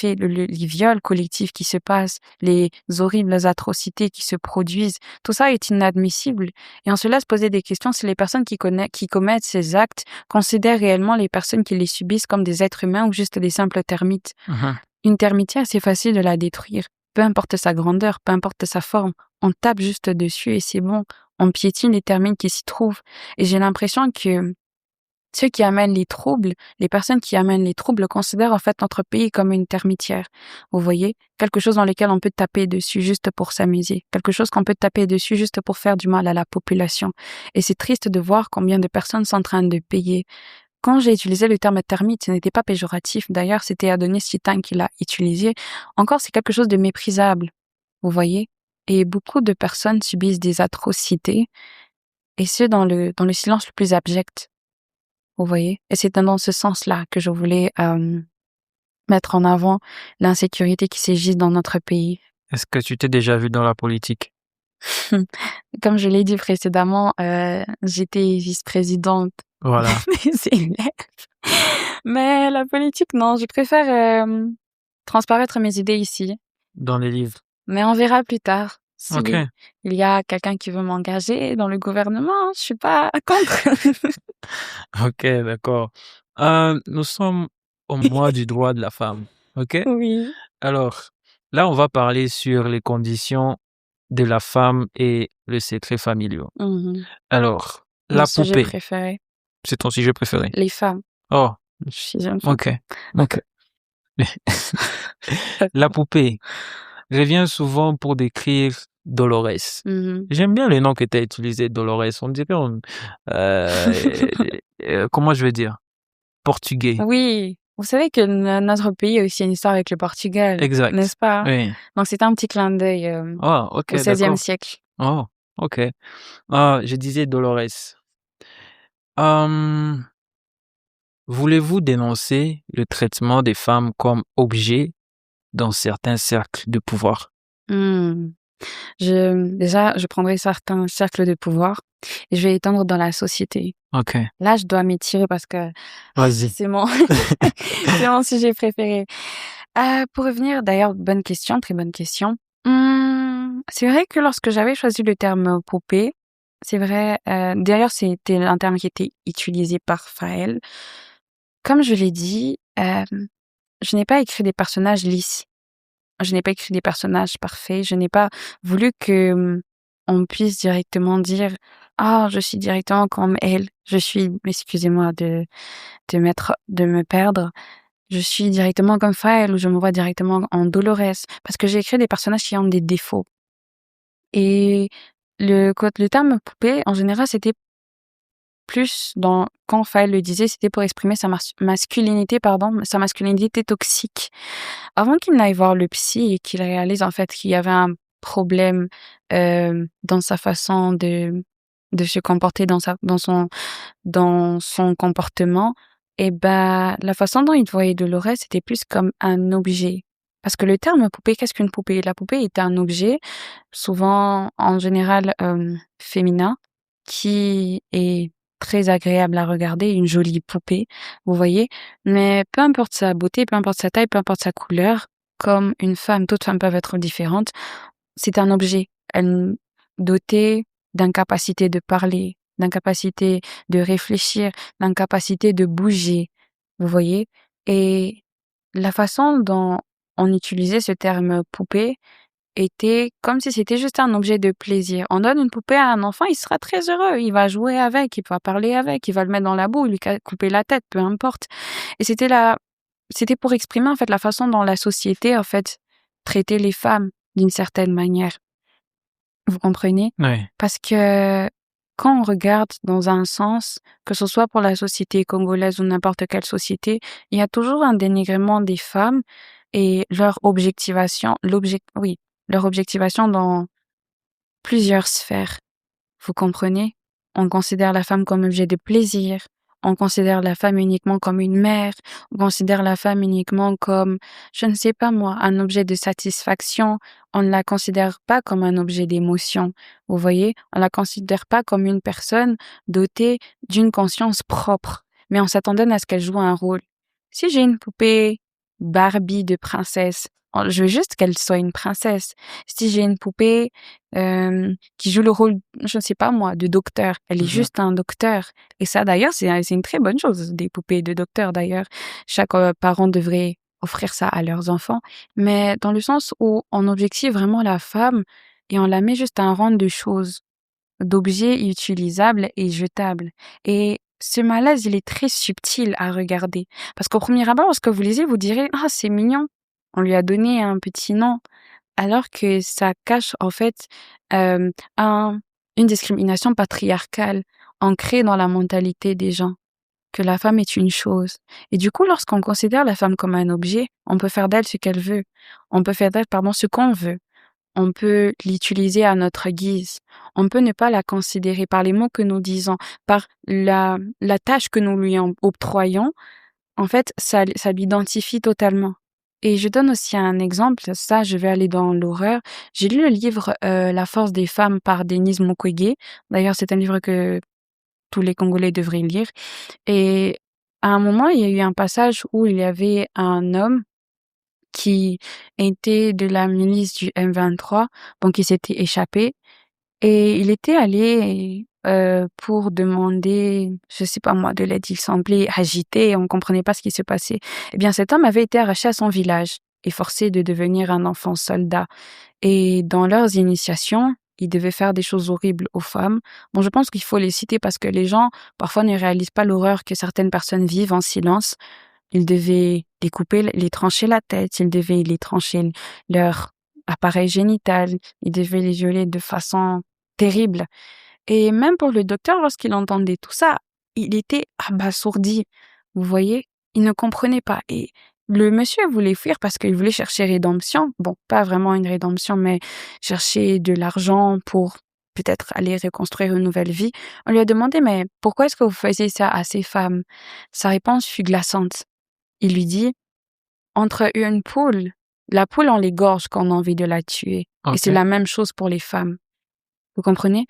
viols collectifs qui se passent, les horribles atrocités qui se produisent. Tout ça est inadmissible. Et on se laisse poser des questions si les personnes qui commettent ces actes considèrent réellement les personnes qui les subissent comme des êtres humains ou juste des simples termites. Une termitière, c'est facile de la détruire. Peu importe sa grandeur, peu importe sa forme, on tape juste dessus et c'est bon. On piétine les termites qui s'y trouvent. Et j'ai l'impression que ceux qui amènent les troubles, les personnes qui amènent les troubles considèrent en fait notre pays comme une termitière. Vous voyez? Quelque chose dans lequel on peut taper dessus juste pour s'amuser. Quelque chose qu'on peut taper dessus juste pour faire du mal à la population. Et c'est triste de voir combien de personnes sont en train de payer quand j'ai utilisé le terme termite, ce n'était pas péjoratif. D'ailleurs, c'était Adonis Chitan qui l'a utilisé. Encore, c'est quelque chose de méprisable. Vous voyez? Et beaucoup de personnes subissent des atrocités, et ce, dans le silence le plus abject. Vous voyez? Et c'est dans ce sens-là que je voulais mettre en avant l'insécurité qui sévit dans notre pays. Est-ce que tu t'es déjà vu dans la politique? Comme je l'ai dit précédemment, j'étais vice-présidente Voilà, des élèves. Mais la politique, non, je préfère transparaître mes idées ici. dans les livres. Mais on verra plus tard. Si Ok, il y a quelqu'un qui veut m'engager dans le gouvernement, je suis pas contre. ok, d'accord. Nous sommes au mois du droit de la femme. Ok? Oui. Alors, là, on va parler sur les conditions de la femme et le secret familial. Mhm. Alors, Mon la sujet poupée, préféré, c'est ton sujet préféré. les femmes. Oh, Je suis une femme. ok, ok. La poupée revient souvent pour décrire Dolores. Mhm. J'aime bien le nom que tu as utilisé, Dolores. On dirait, comment je vais dire? Portugais. Oui, vous savez que notre pays a aussi une histoire avec le Portugal, Exact. n'est-ce pas? Oui. Donc c'était un petit clin d'œil Oh, au ok, XVIe d'accord. siècle. Oh, ok. Ah, je disais Dolores. Hum, voulez-vous dénoncer le traitement des femmes comme objets dans certains cercles de pouvoir? Hmm. Déjà, je prendrai certains cercles de pouvoir et je vais étendre dans la société. Ok, Là, je dois m'étirer parce que vas-y. c'est mon, c'est mon sujet préféré. Pour revenir, d'ailleurs, bonne question, très bonne question. C'est vrai que lorsque j'avais choisi le terme poupée, c'est vrai, d'ailleurs, c'était un terme qui était utilisé par Faël. Comme je l'ai dit, je n'ai pas écrit des personnages lisses. Je n'ai pas écrit des personnages parfaits. Je n'ai pas voulu que on puisse directement dire ah je suis directement comme elle. Je suis excusez-moi de me perdre. Je suis directement comme Faël ou je me vois directement en Dolores parce que j'ai écrit des personnages qui ont des défauts. Et le terme poupée en général c'était plus dans quand Faël le disait c'était pour exprimer masculinité sa masculinité toxique. Avant qu'il n'aille voir le psy et qu'il réalise en fait qu'il y avait un problème dans sa façon de se comporter dans son comportement, et ben la façon dont il voyait Dolores c'était plus comme un objet. Parce que le terme poupée, qu'est-ce qu'une poupée? La poupée est un objet, souvent en général féminin, qui est très agréable à regarder, une jolie poupée, vous voyez. Mais peu importe sa beauté, peu importe sa taille, peu importe sa couleur, comme une femme, toutes femmes peuvent être différentes, c'est un objet. Elle doté d'incapacité de parler, d'incapacité de réfléchir, d'incapacité de bouger, vous voyez. Et la façon dont on utilisait ce terme poupée était comme si c'était juste un objet de plaisir. On donne une poupée à un enfant, il sera très heureux, il va jouer avec, il va parler avec, il va le mettre dans la boue, lui couper la tête, peu importe. Et c'était pour exprimer en fait la façon dont la société en fait traitait les femmes d'une certaine manière. Vous comprenez? Oui, Parce que quand on regarde dans un sens, que ce soit pour la société congolaise ou n'importe quelle société, il y a toujours un dénigrement des femmes et leur objectivation dans plusieurs sphères. Vous comprenez? On considère la femme comme objet de plaisir. On considère la femme uniquement comme une mère. On considère la femme uniquement comme, je ne sais pas moi, un objet de satisfaction. On ne la considère pas comme un objet d'émotion. Vous voyez? On la considère pas comme une personne dotée d'une conscience propre. Mais on s'attendait à ce qu'elle joue un rôle. Si j'ai une poupée Barbie de princesse, je veux juste qu'elle soit une princesse. Si j'ai une poupée qui joue le rôle, je ne sais pas moi, de docteur. Elle est juste un docteur. Et ça, d'ailleurs, c'est une très bonne chose, des poupées de docteur, d'ailleurs. Chaque parent devrait offrir ça à leurs enfants. Mais dans le sens où on objective vraiment la femme et on la met juste à un rang de choses, d'objets utilisables et jetables. Et ce malaise, il est très subtil à regarder. Parce qu'au premier abord, lorsque vous lisez, vous direz, ah, c'est mignon. On lui a donné un petit nom alors que ça cache en fait euh, une discrimination patriarcale ancrée dans la mentalité des gens. que la femme est une chose. Et du coup, lorsqu'on considère la femme comme un objet, on peut faire d'elle ce qu'elle veut. On peut faire d'elle, ce qu'on veut. On peut l'utiliser à notre guise. On peut ne pas la considérer par les mots que nous disons, par la tâche que nous lui octroyons. En fait, ça l'identifie totalement. Et je donne aussi un exemple, ça, je vais aller dans l'horreur. J'ai lu le livre La force des femmes par Denise Mukwege. D'ailleurs, c'est un livre que tous les Congolais devraient lire. Et à un moment, il y a eu un passage où il y avait un homme qui était de la milice du M23, donc il s'était échappé et il était allé pour demander, je sais pas moi, de l'aide. Il semblait agité, on comprenait pas ce qui se passait. Eh bien, cet homme avait été arraché à son village et forcé de devenir un enfant soldat. Et dans leurs initiations, ils devaient faire des choses horribles aux femmes. Bon, je pense qu'il faut les citer parce que les gens, parfois, ne réalisent pas l'horreur que certaines personnes vivent en silence. Ils devaient les trancher la tête, ils devaient les trancher leur appareil génital, ils devaient les violer de façon terrible. Et même pour le docteur, lorsqu'il entendait tout ça, il était abasourdi. Vous voyez? Il ne comprenait pas. Et le monsieur voulait fuir parce qu'il voulait chercher rédemption. Bon, pas vraiment une rédemption, mais chercher de l'argent pour peut-être aller reconstruire une nouvelle vie. On lui a demandé, mais pourquoi est-ce que vous faisiez ça à ces femmes? Sa réponse fut glaçante. Il lui dit, entre une poule, la poule, on l'égorge quand on a envie de la tuer. Et c'est Ok. la même chose pour les femmes. Vous comprenez?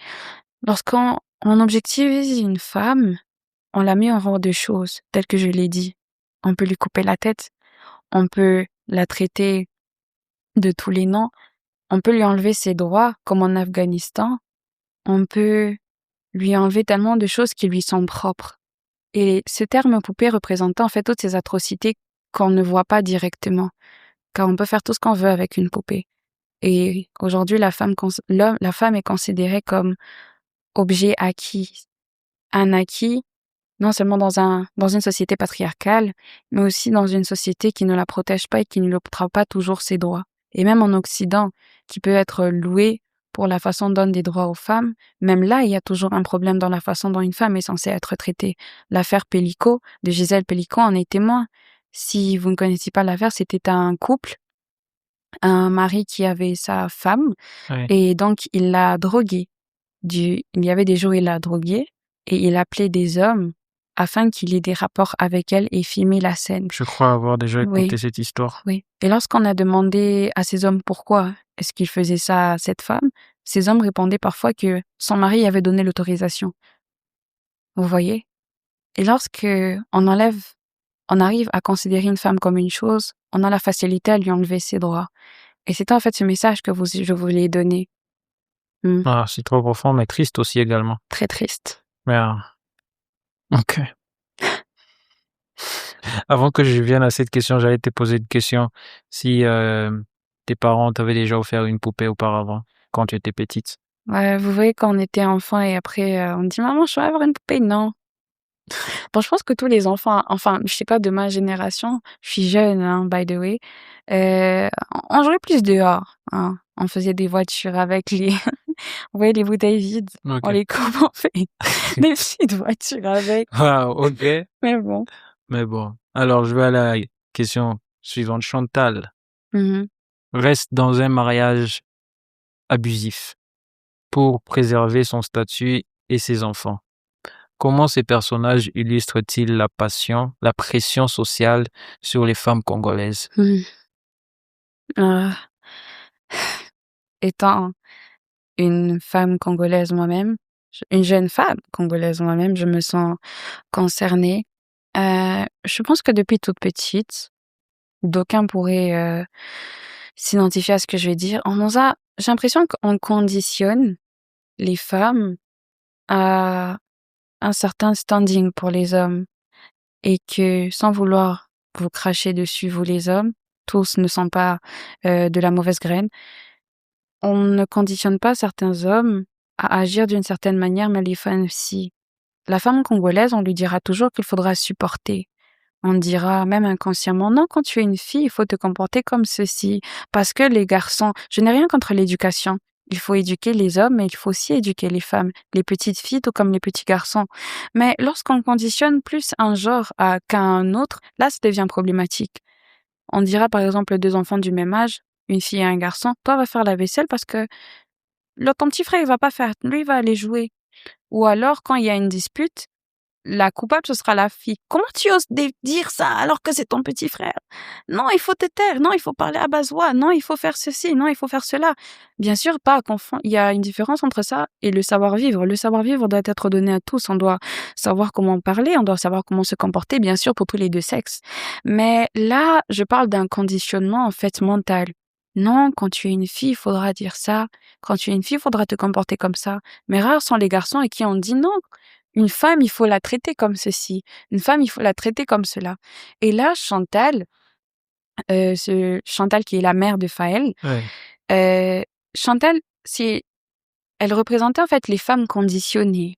Lorsqu'on objectivise une femme, on la met en rang de choses, telles que je l'ai dit. On peut lui couper la tête, on peut la traiter de tous les noms, on peut lui enlever ses droits, comme en Afghanistan, on peut lui enlever tellement de choses qui lui sont propres. Et ce terme poupée représentait en fait toutes ces atrocités qu'on ne voit pas directement, car on peut faire tout ce qu'on veut avec une poupée. Et aujourd'hui, la femme est considérée comme objet acquis, un acquis, non seulement dans une société patriarcale, mais aussi dans une société qui ne la protège pas et qui ne lui octroie pas toujours ses droits. Et même en Occident, qui peut être loué pour la façon dont on donne des droits aux femmes, même là, il y a toujours un problème dans la façon dont une femme est censée être traitée. L'affaire Pellico, de Gisèle Pellico, en est témoin. Si vous ne connaissez pas l'affaire, c'était un couple, un mari qui avait sa femme, Oui. et donc il l'a droguée. Il y avait des jours où il l'a droguée, et il appelait des hommes afin qu'il ait des rapports avec elle et filmer la scène. Je crois avoir déjà écouté Oui, cette histoire. oui. Et lorsqu'on a demandé à ces hommes pourquoi est-ce qu'ils faisaient ça à cette femme, ces hommes répondaient parfois que son mari avait donné l'autorisation. Vous voyez? Et lorsque on arrive à considérer une femme comme une chose, on a la facilité à lui enlever ses droits. Et c'était en fait ce message que je voulais donner. Ah, c'est trop profond, mais triste aussi également. Très triste. Mais, ok. Avant que je vienne à cette question, j'allais te poser une question. Si tes parents t'avaient déjà offert une poupée auparavant, quand tu étais petite. Ouais, vous voyez, quand on était enfant et après, on dit: «Maman, je veux avoir une poupée». Non. Bon, je pense que tous les enfants, enfin, je sais pas, de ma génération, je suis jeune, hein, by the way, on jouait plus dehors, hein. On faisait des voitures avec les vous voyez les bouteilles vides, on Ok. les coupe, on fait des petites voitures avec, Wow, ok. mais bon. Mais bon. Alors, je vais à la question suivante. Chantal Mmh. reste dans un mariage abusif pour préserver son statut et ses enfants. Comment ces personnages illustrent-ils la pression sociale sur les femmes congolaises? Mmh. Ah, étant une femme congolaise moi-même, une jeune femme congolaise moi-même, je me sens concernée. Je pense que depuis toute petite, d'aucuns pourraient, s'identifier à ce que je vais dire. J'ai l'impression qu'on conditionne les femmes à un certain standing pour les hommes et que sans vouloir vous cracher dessus, vous les hommes, tous ne sont pas, de la mauvaise graine. On ne conditionne pas certains hommes à agir d'une certaine manière, mais les femmes aussi. La femme congolaise, on lui dira toujours qu'il faudra supporter. On dira même inconsciemment: «Non, quand tu es une fille, il faut te comporter comme ceci». Parce que les garçons, je n'ai rien contre l'éducation, Il faut éduquer les hommes, mais il faut aussi éduquer les femmes, les petites filles tout comme les petits garçons. Mais lorsqu'on conditionne plus un genre qu'à un autre, là, ça devient problématique. On dira par exemple deux enfants du même âge, une fille et un garçon, toi va faire la vaisselle parce que ton petit frère il va pas faire, lui il va aller jouer. Ou alors quand il y a une dispute, la coupable, ce sera la fille. Comment tu oses dire ça alors que c'est ton petit frère? Non, il faut te taire. Non, il faut parler à basse voix. Non, il faut faire ceci. Non, il faut faire cela. Bien sûr, pas à confondre. Il y a une différence entre ça et le savoir-vivre. Le savoir-vivre doit être donné à tous. On doit savoir comment parler. On doit savoir comment se comporter, bien sûr, pour tous les deux sexes. Mais là, je parle d'un conditionnement, en fait, mental. Non, quand tu es une fille, il faudra dire ça. Quand tu es une fille, il faudra te comporter comme ça. Mais rares sont les garçons à qui on dit non. Une femme, il faut la traiter comme ceci. Une femme, il faut la traiter comme cela. Et là, Chantal, Chantal qui est la mère de Faël, Ouais. Chantal, elle représentait en fait les femmes conditionnées.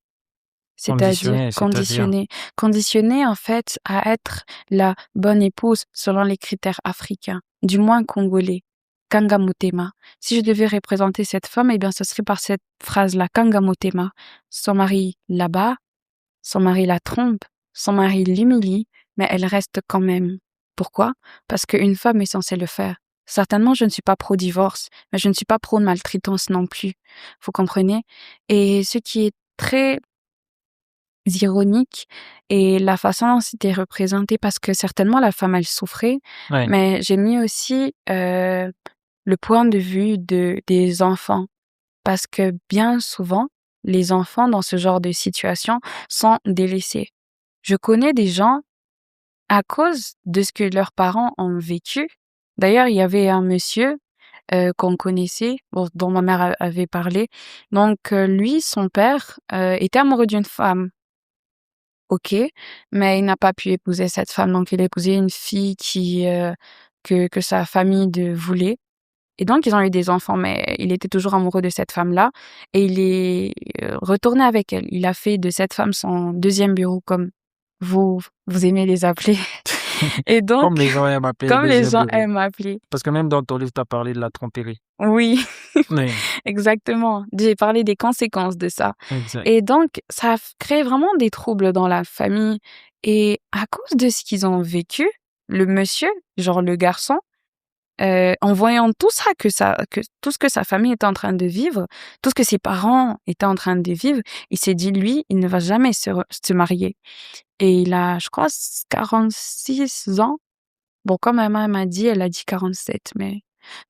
C'est-à-dire Conditionné, conditionnées en fait à être la bonne épouse selon les critères africains, du moins congolais. Kanga Motema. Si je devais représenter cette femme, eh bien, ce serait par cette phrase-là, Kanga Motema. Son mari là-bas, son mari la trompe, son mari l'humilie, mais elle reste quand même. Pourquoi? Parce qu'une femme est censée le faire. Certainement, je ne suis pas pro-divorce, mais je ne suis pas pro-maltraitance non plus. Vous comprenez? Et ce qui est très ironique est la façon dont c'était représenté, parce que certainement la femme, elle souffrait, ouais. mais j'ai mis aussi le point de vue des enfants. Parce que bien souvent, les enfants dans ce genre de situation sont délaissés. Je connais des gens, à cause de ce que leurs parents ont vécu. D'ailleurs, il y avait un monsieur qu'on connaissait, dont ma mère avait parlé. Donc, lui, son père, était amoureux d'une femme. Ok, mais il n'a pas pu épouser cette femme. Donc, il a épousé une fille que sa famille voulait. Et donc, ils ont eu des enfants, mais il était toujours amoureux de cette femme-là. Et il est retourné avec elle. Il a fait de cette femme son deuxième bureau, comme vous aimez les appeler. Et donc, Comme les gens aiment appeler le comme les deuxième gens bureau. aiment appeler. Parce que même dans ton livre, tu as parlé de la tromperie. Oui, Oui, exactement. J'ai parlé des conséquences de ça. exact. Et donc, ça a créé vraiment des troubles dans la famille. Et à cause de ce qu'ils ont vécu, le monsieur, genre le garçon, en voyant tout ça, que tout ce que sa famille était en train de vivre, tout ce que ses parents étaient en train de vivre, il s'est dit, lui, il ne va jamais se marier. Et il a, je crois, 46 ans. Bon, comme ma mère m'a dit, elle a dit 47, mais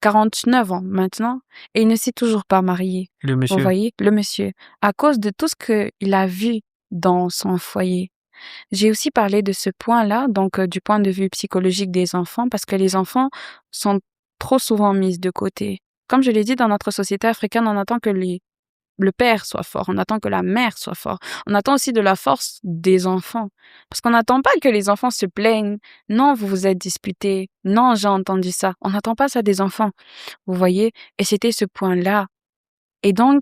49 ans maintenant. Et il ne s'est toujours pas marié. Le Vous monsieur. voyez, le monsieur. À cause de tout ce qu'il a vu dans son foyer. J'ai aussi parlé de ce point-là, donc du point de vue psychologique des enfants, parce que les enfants sont trop souvent mis de côté. Comme je l'ai dit, dans notre société africaine, on attend que le père soit fort, on attend que la mère soit forte. On attend aussi de la force des enfants. Parce qu'on n'attend pas que les enfants se plaignent. Non, vous vous êtes disputés. Non, j'ai entendu ça. On n'attend pas ça des enfants. Vous voyez? Et c'était ce point-là. Et donc,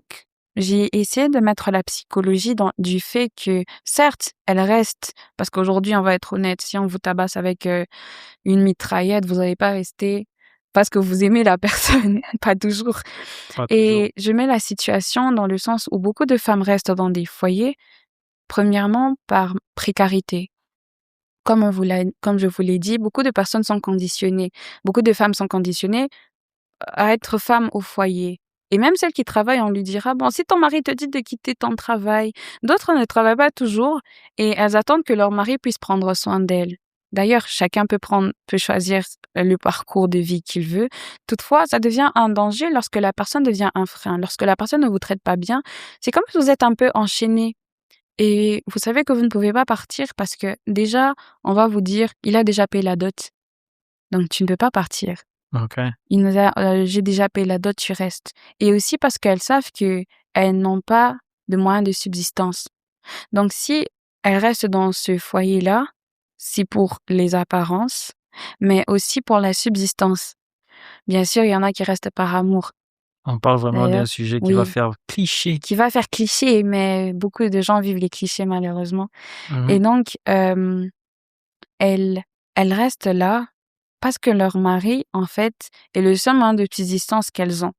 j'ai essayé de mettre la psychologie du fait que, certes, elle reste, parce qu'aujourd'hui, on va être honnête, si on vous tabasse avec une mitraillette, vous n'allez pas rester parce que vous aimez la personne, pas toujours. Pas toujours. Et je mets la situation dans le sens où beaucoup de femmes restent dans des foyers, premièrement par précarité. Comme je vous l'ai dit, beaucoup de personnes sont conditionnées. Beaucoup de femmes sont conditionnées à être femme au foyer. Et même celles qui travaillent, on lui dira, bon, si ton mari te dit de quitter ton travail, d'autres ne travaillent pas toujours et elles attendent que leur mari puisse prendre soin d'elles. D'ailleurs, chacun peut choisir le parcours de vie qu'il veut. Toutefois, ça devient un danger lorsque la personne devient un frein. Lorsque la personne ne vous traite pas bien, c'est comme si vous êtes un peu enchaîné. Et vous savez que vous ne pouvez pas partir parce que déjà, on va vous dire, il a déjà payé la dot. Donc, tu ne peux pas partir. OK. J'ai déjà payé la dot, tu restes. Et aussi parce qu'elles savent qu'elles n'ont pas de moyens de subsistance. Donc, si elles restent dans ce foyer-là, c'est pour les apparences, mais aussi pour la subsistance. Bien sûr, il y en a qui restent par amour. On parle vraiment D'ailleurs, d'un sujet qui oui. va faire cliché. Qui va faire cliché, mais beaucoup de gens vivent les clichés malheureusement. Mhm. Et donc, elles restent là parce que leur mari, en fait, est le seul moyen de subsistance qu'elles ont.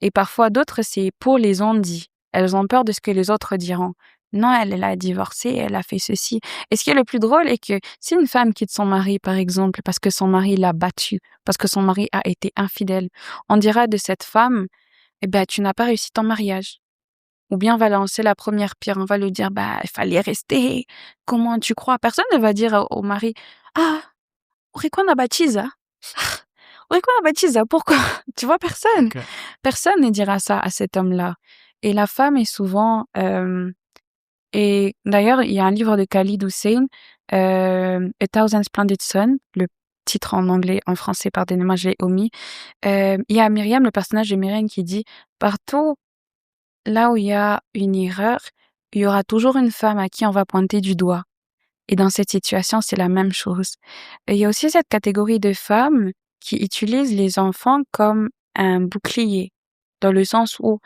Et parfois d'autres, c'est pour les on-dit. Elles ont peur de ce que les autres diront. Non, elle a divorcé, elle a fait ceci. Et ce qui est le plus drôle est que si une femme quitte son mari, par exemple, parce que son mari l'a battue, parce que son mari a été infidèle, on dira de cette femme, eh ben, tu n'as pas réussi ton mariage. Ou bien on va lancer la première pierre, on va lui dire, bah, il fallait rester. Comment tu crois? Personne ne va dire au mari, ah, urikuwa unabatiza? Urikuwa unabatiza? Pourquoi? Tu vois, personne. Ok. Personne ne dira ça à cet homme-là. Et la femme est souvent, et d'ailleurs, il y a un livre de Khalid Hussein, A Thousand Splendid Sun, le titre en anglais, en français, pardonnez-moi, je l'ai omis. Il y a Myriam, le personnage de Myriam, qui dit, partout là où il y a une erreur, il y aura toujours une femme à qui on va pointer du doigt. Et dans cette situation, c'est la même chose. Et il y a aussi cette catégorie de femmes qui utilisent les enfants comme un bouclier, dans le sens où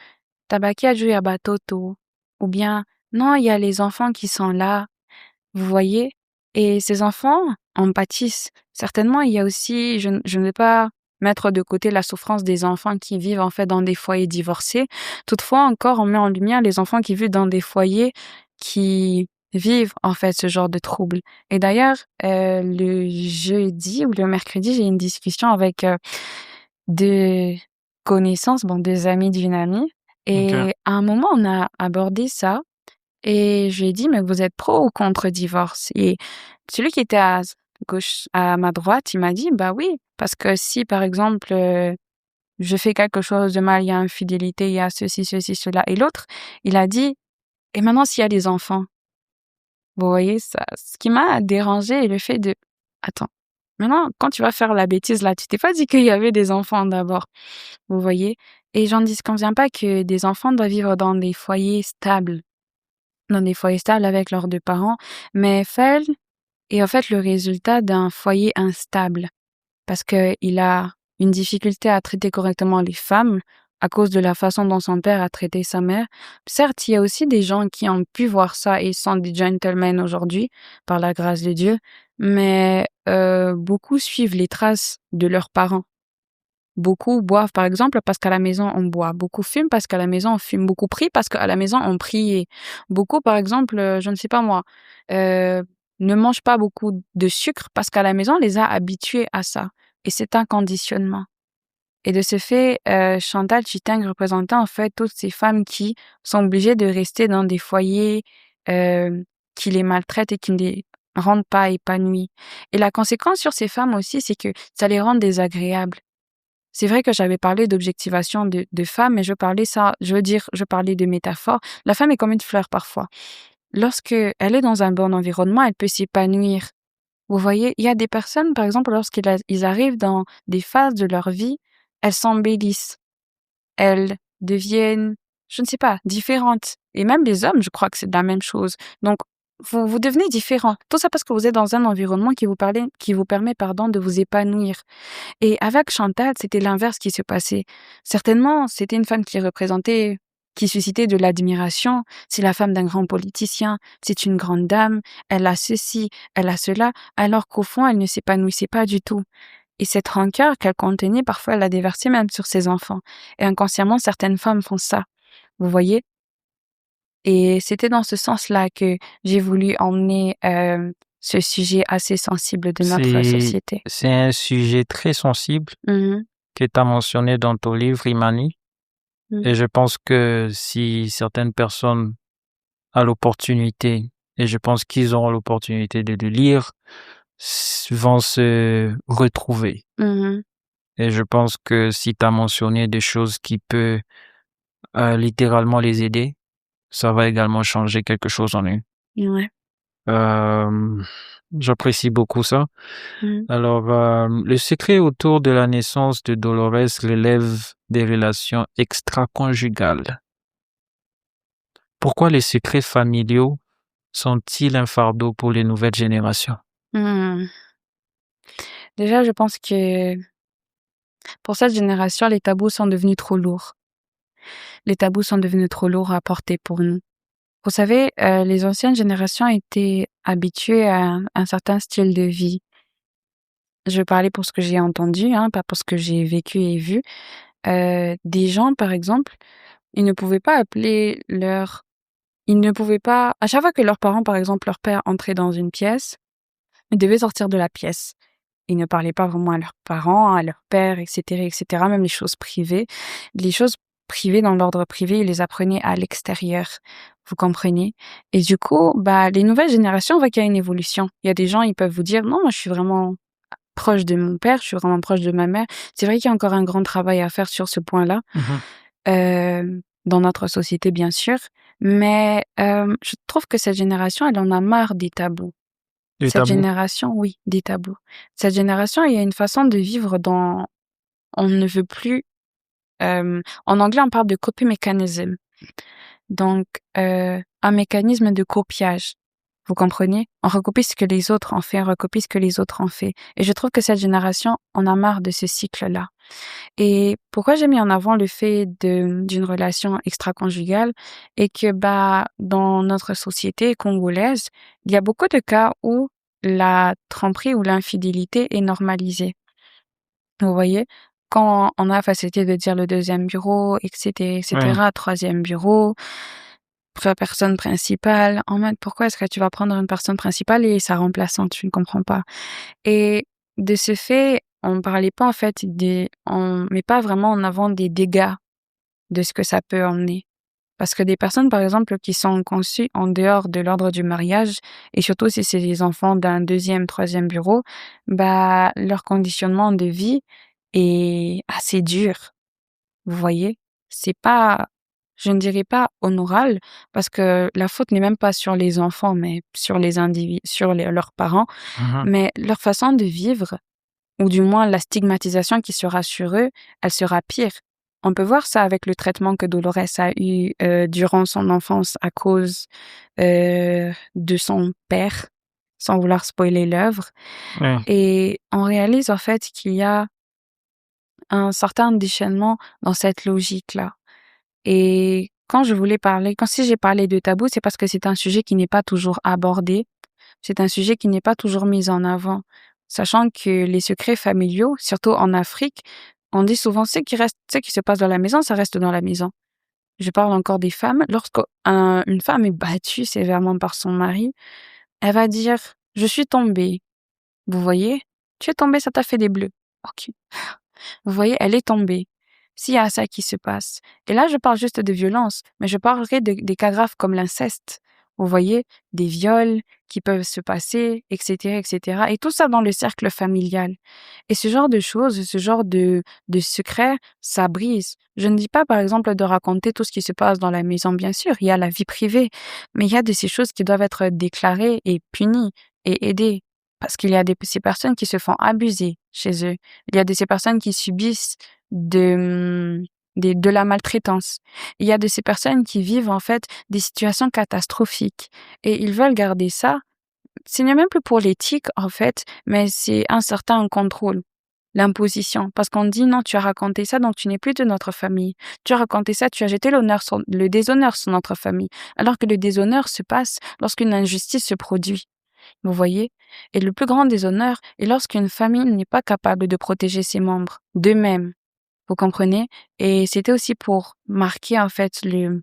tabaki a joué à batoto, ou bien non, il y a les enfants qui sont là, vous voyez? Et ces enfants en pâtissent. Certainement, il y a aussi, je ne vais pas mettre de côté la souffrance des enfants qui vivent en fait dans des foyers divorcés. Toutefois, encore, on met en lumière les enfants qui vivent dans des foyers qui vivent en fait ce genre de troubles. Et d'ailleurs, le jeudi ou le mercredi, j'ai eu une discussion avec deux connaissances, bon, deux amis d'une amie. Ok. Et à un moment, on a abordé ça. Et je lui ai dit, mais vous êtes pro ou contre divorce? Et celui qui était à gauche, à ma droite, il m'a dit, bah oui, parce que si, par exemple, je fais quelque chose de mal, il y a infidélité, il y a ceci, ceci, cela, et l'autre, il a dit, et maintenant s'il y a des enfants? Vous voyez, ça, ce qui m'a dérangé est le fait de, attends, maintenant, quand tu vas faire la bêtise là, tu t'es pas dit qu'il y avait des enfants d'abord, vous voyez? Et j'en dis qu'on vient pas que des enfants doivent vivre dans des foyers stables avec leurs deux parents, mais Fel est en fait le résultat d'un foyer instable parce que il a une difficulté à traiter correctement les femmes à cause de la façon dont son père a traité sa mère. Certes, il y a aussi des gens qui ont pu voir ça et sont des gentlemen aujourd'hui, par la grâce de Dieu, mais beaucoup suivent les traces de leurs parents. Beaucoup boivent, par exemple, parce qu'à la maison, on boit. Beaucoup fument parce qu'à la maison, on fume. Beaucoup prient parce qu'à la maison, on prie. Beaucoup, par exemple, je ne sais pas moi, ne mangent pas beaucoup de sucre parce qu'à la maison, on les a habitués à ça. Et c'est un conditionnement. Et de ce fait, Chantal Chitang représentait en fait toutes ces femmes qui sont obligées de rester dans des foyers qui les maltraitent et qui ne les rendent pas épanouies. Et la conséquence sur ces femmes aussi, c'est que ça les rend désagréables. C'est vrai que j'avais parlé d'objectivation de femmes, mais je parlais de métaphore. La femme est comme une fleur parfois. Lorsque elle est dans un bon environnement, elle peut s'épanouir. Vous voyez, il y a des personnes, par exemple, lorsqu'ils arrivent dans des phases de leur vie, elles s'embellissent. Elles deviennent, je ne sais pas, différentes. Et même les hommes, je crois que c'est la même chose. Donc, vous devenez différent. Tout ça parce que vous êtes dans un environnement qui vous permet, pardon, de vous épanouir. Et avec Chantal, c'était l'inverse qui se passait. Certainement, c'était une femme qui suscitait de l'admiration. C'est la femme d'un grand politicien, c'est une grande dame, elle a ceci, elle a cela, alors qu'au fond, elle ne s'épanouissait pas du tout. Et cette rancœur qu'elle contenait, parfois, elle l'a déversée même sur ses enfants. Et inconsciemment, certaines femmes font ça. Vous voyez? Et c'était dans ce sens-là que j'ai voulu emmener ce sujet assez sensible de notre C'est, société. c'est un sujet très sensible Mhm. que tu as mentionné dans ton livre, Imani. Mhm. Et je pense que si certaines personnes ont l'opportunité, et je pense qu'ils auront l'opportunité de le lire, vont se retrouver. Mhm. Et je pense que si tu as mentionné des choses qui peuvent littéralement les aider, ça va également changer quelque chose en eux. Ouais. J'apprécie beaucoup ça. Mhm. Alors, le secret autour de la naissance de Dolores relève des relations extra-conjugales. Pourquoi les secrets familiaux sont-ils un fardeau pour les nouvelles générations? Mhm. Déjà, je pense que pour cette génération, les tabous sont devenus trop lourds. Les tabous sont devenus trop lourds à porter pour nous. Vous savez, les anciennes générations étaient habituées à un certain style de vie. Je vais parler pour ce que j'ai entendu, hein, pas pour ce que j'ai vécu et vu. des gens, par exemple, ils ne pouvaient pas à chaque fois que leurs parents, par exemple, leur père entrait dans une pièce, ils devaient sortir de la pièce. Ils ne parlaient pas vraiment à leurs parents, à leur père, etc., etc., même les choses privées dans l'ordre privé, ils les apprenaient à l'extérieur. Vous comprenez? Et du coup, les nouvelles générations, on voit qu'il y a une évolution. Il y a des gens, ils peuvent vous dire, non, moi, je suis vraiment proche de mon père, je suis vraiment proche de ma mère. C'est vrai qu'il y a encore un grand travail à faire sur ce point-là, dans notre société, bien sûr. Mais je trouve que cette génération, elle en a marre des tabous. Le Cette tabou. génération, oui, des tabous. Cette génération, il y a une façon de vivre dont on ne veut plus. En anglais, on parle de copy mechanism. Donc, un mécanisme de copiage. Vous comprenez? On recopie ce que les autres ont fait, on recopie ce que les autres ont fait. Et je trouve que cette génération en a marre de ce cycle-là. Et pourquoi j'ai mis en avant le fait d'une relation extra-conjugale et que, dans notre société congolaise, il y a beaucoup de cas où la tromperie ou l'infidélité est normalisée. Vous voyez? Quand on a la facilité de dire le deuxième bureau, etc., Oui. etc., troisième bureau, personne principale, en mode, pourquoi est-ce que tu vas prendre une personne principale et sa remplaçante? Je ne comprends pas. Et de ce fait, on parlait pas, en fait, on met pas vraiment en avant des dégâts de ce que ça peut emmener. Parce que des personnes, par exemple, qui sont conçues en dehors de l'ordre du mariage, et surtout si c'est les enfants d'un deuxième, troisième bureau, leur conditionnement de vie est assez dur. Vous voyez? C'est pas, je ne dirais pas honorable, parce que la faute n'est même pas sur les enfants, mais sur les individus, leurs parents, Mhm. mais leur façon de vivre, ou du moins la stigmatisation qui sera sur eux, elle sera pire. On peut voir ça avec le traitement que Dolores a eu durant son enfance à cause de son père, sans vouloir spoiler l'œuvre. Oui. Et on réalise en fait qu'il y a un certain déchaînement dans cette logique-là. Et quand si j'ai parlé de tabou, c'est parce que c'est un sujet qui n'est pas toujours abordé. C'est un sujet qui n'est pas toujours mis en avant. Sachant que les secrets familiaux, surtout en Afrique, on dit souvent ce qui se passe dans la maison, ça reste dans la maison. Je parle encore des femmes. Lorsqu'une femme est battue sévèrement par son mari, elle va dire, je suis tombée. Vous voyez? Tu es tombée, ça t'a fait des bleus. Ok. Vous voyez, elle est tombée. S'il y a ça qui se passe. Et là, je parle juste de violence, mais je parlerai des cas graves comme l'inceste. Vous voyez, des viols qui peuvent se passer, etc., etc. Et tout ça dans le cercle familial. Et ce genre de choses, ce genre de secrets, ça brise. Je ne dis pas, par exemple, de raconter tout ce qui se passe dans la maison, bien sûr. Il y a la vie privée. Mais il y a de ces choses qui doivent être déclarées et punies et aidées. Parce qu'il y a ces personnes qui se font abuser chez eux. Il y a de ces personnes qui subissent de la maltraitance. Il y a de ces personnes qui vivent en fait des situations catastrophiques et ils veulent garder ça. Ce n'est même plus pour l'éthique en fait, mais c'est un certain contrôle, l'imposition. Parce qu'on dit non, tu as raconté ça, donc tu n'es plus de notre famille. Tu as raconté ça, tu as jeté le déshonneur sur notre famille. Alors que le déshonneur se passe lorsqu'une injustice se produit. Vous voyez? Et le plus grand déshonneur est lorsqu'une famille n'est pas capable de protéger ses membres d'eux-mêmes. Vous comprenez? Et c'était aussi pour marquer, en fait, le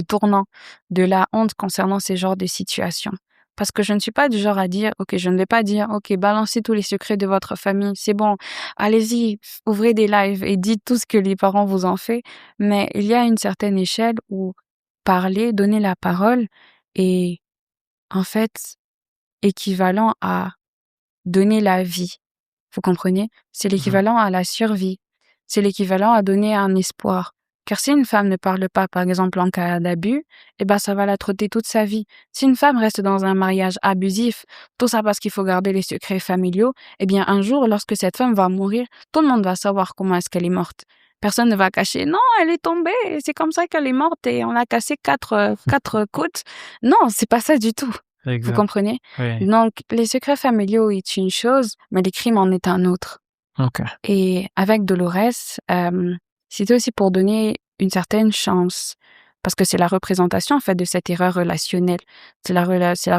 tournant de la honte concernant ces genres de situations. Parce que je ne suis pas du genre à dire, OK, je ne vais pas dire, OK, balancez tous les secrets de votre famille, c'est bon, allez-y, ouvrez des lives et dites tout ce que les parents vous ont fait. Mais il y a une certaine échelle où parler, donner la parole est, en fait, équivalent à donner la vie. Vous comprenez? C'est Mhm. l'équivalent à la survie. C'est l'équivalent à donner un espoir. Car si une femme ne parle pas, par exemple, en cas d'abus, ça va la trotter toute sa vie. Si une femme reste dans un mariage abusif, tout ça parce qu'il faut garder les secrets familiaux, un jour, lorsque cette femme va mourir, tout le monde va savoir comment est-ce qu'elle est morte. Personne ne va cacher, non, elle est tombée, c'est comme ça qu'elle est morte et on a cassé quatre côtes. Non, c'est pas ça du tout. Vous Exact. comprenez? Oui. Donc, les secrets familiaux est une chose, mais les crimes en est un autre. OK. Et avec Dolores, c'était aussi pour donner une certaine chance, parce que c'est la représentation en fait de cette erreur relationnelle, c'est la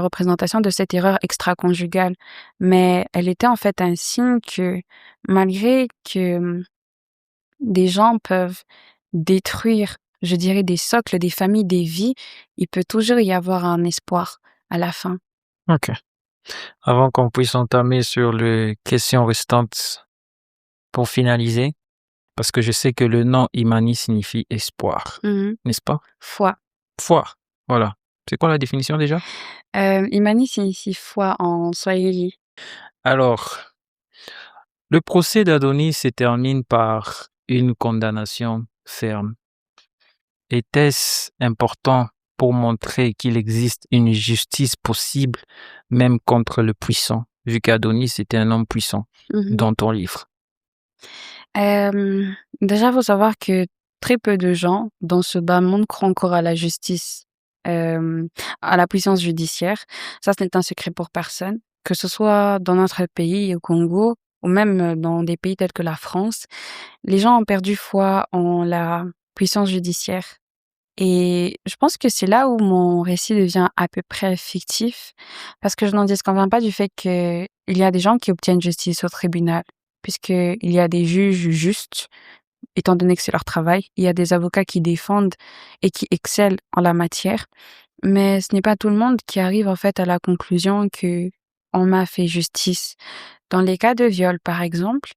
représentation de cette erreur extra-conjugale. Mais elle était en fait un signe que malgré que des gens peuvent détruire, je dirais, des socles, des familles, des vies, il peut toujours y avoir un espoir à la fin. OK. Avant qu'on puisse entamer sur les questions restantes pour finaliser, parce que je sais que le nom Imani signifie espoir, n'est-ce pas? Foi. Foi, voilà. C'est quoi la définition déjà? Imani signifie foi en swahili. Alors, le procès d'Adonis se termine par une condamnation ferme. Était-ce important pour montrer qu'il existe une justice possible même contre le puissant, vu qu'Adonis était un homme puissant dans ton livre? Déjà, faut savoir que très peu de gens dans ce bas monde croient encore à la justice, à la puissance judiciaire. Ça, ce n'est un secret pour personne, que ce soit dans notre pays, au Congo, ou même dans des pays tels que la France. Les gens ont perdu foi en la puissance judiciaire. Et je pense que c'est là où mon récit devient à peu près fictif, parce que je n'en disconviens pas du fait qu'il y a des gens qui obtiennent justice au tribunal, puisqu'il y a des juges justes, étant donné que c'est leur travail. Il y a des avocats qui défendent et qui excellent en la matière. Mais ce n'est pas tout le monde qui arrive en fait à la conclusion que on m'a fait justice. Dans les cas de viol, par exemple,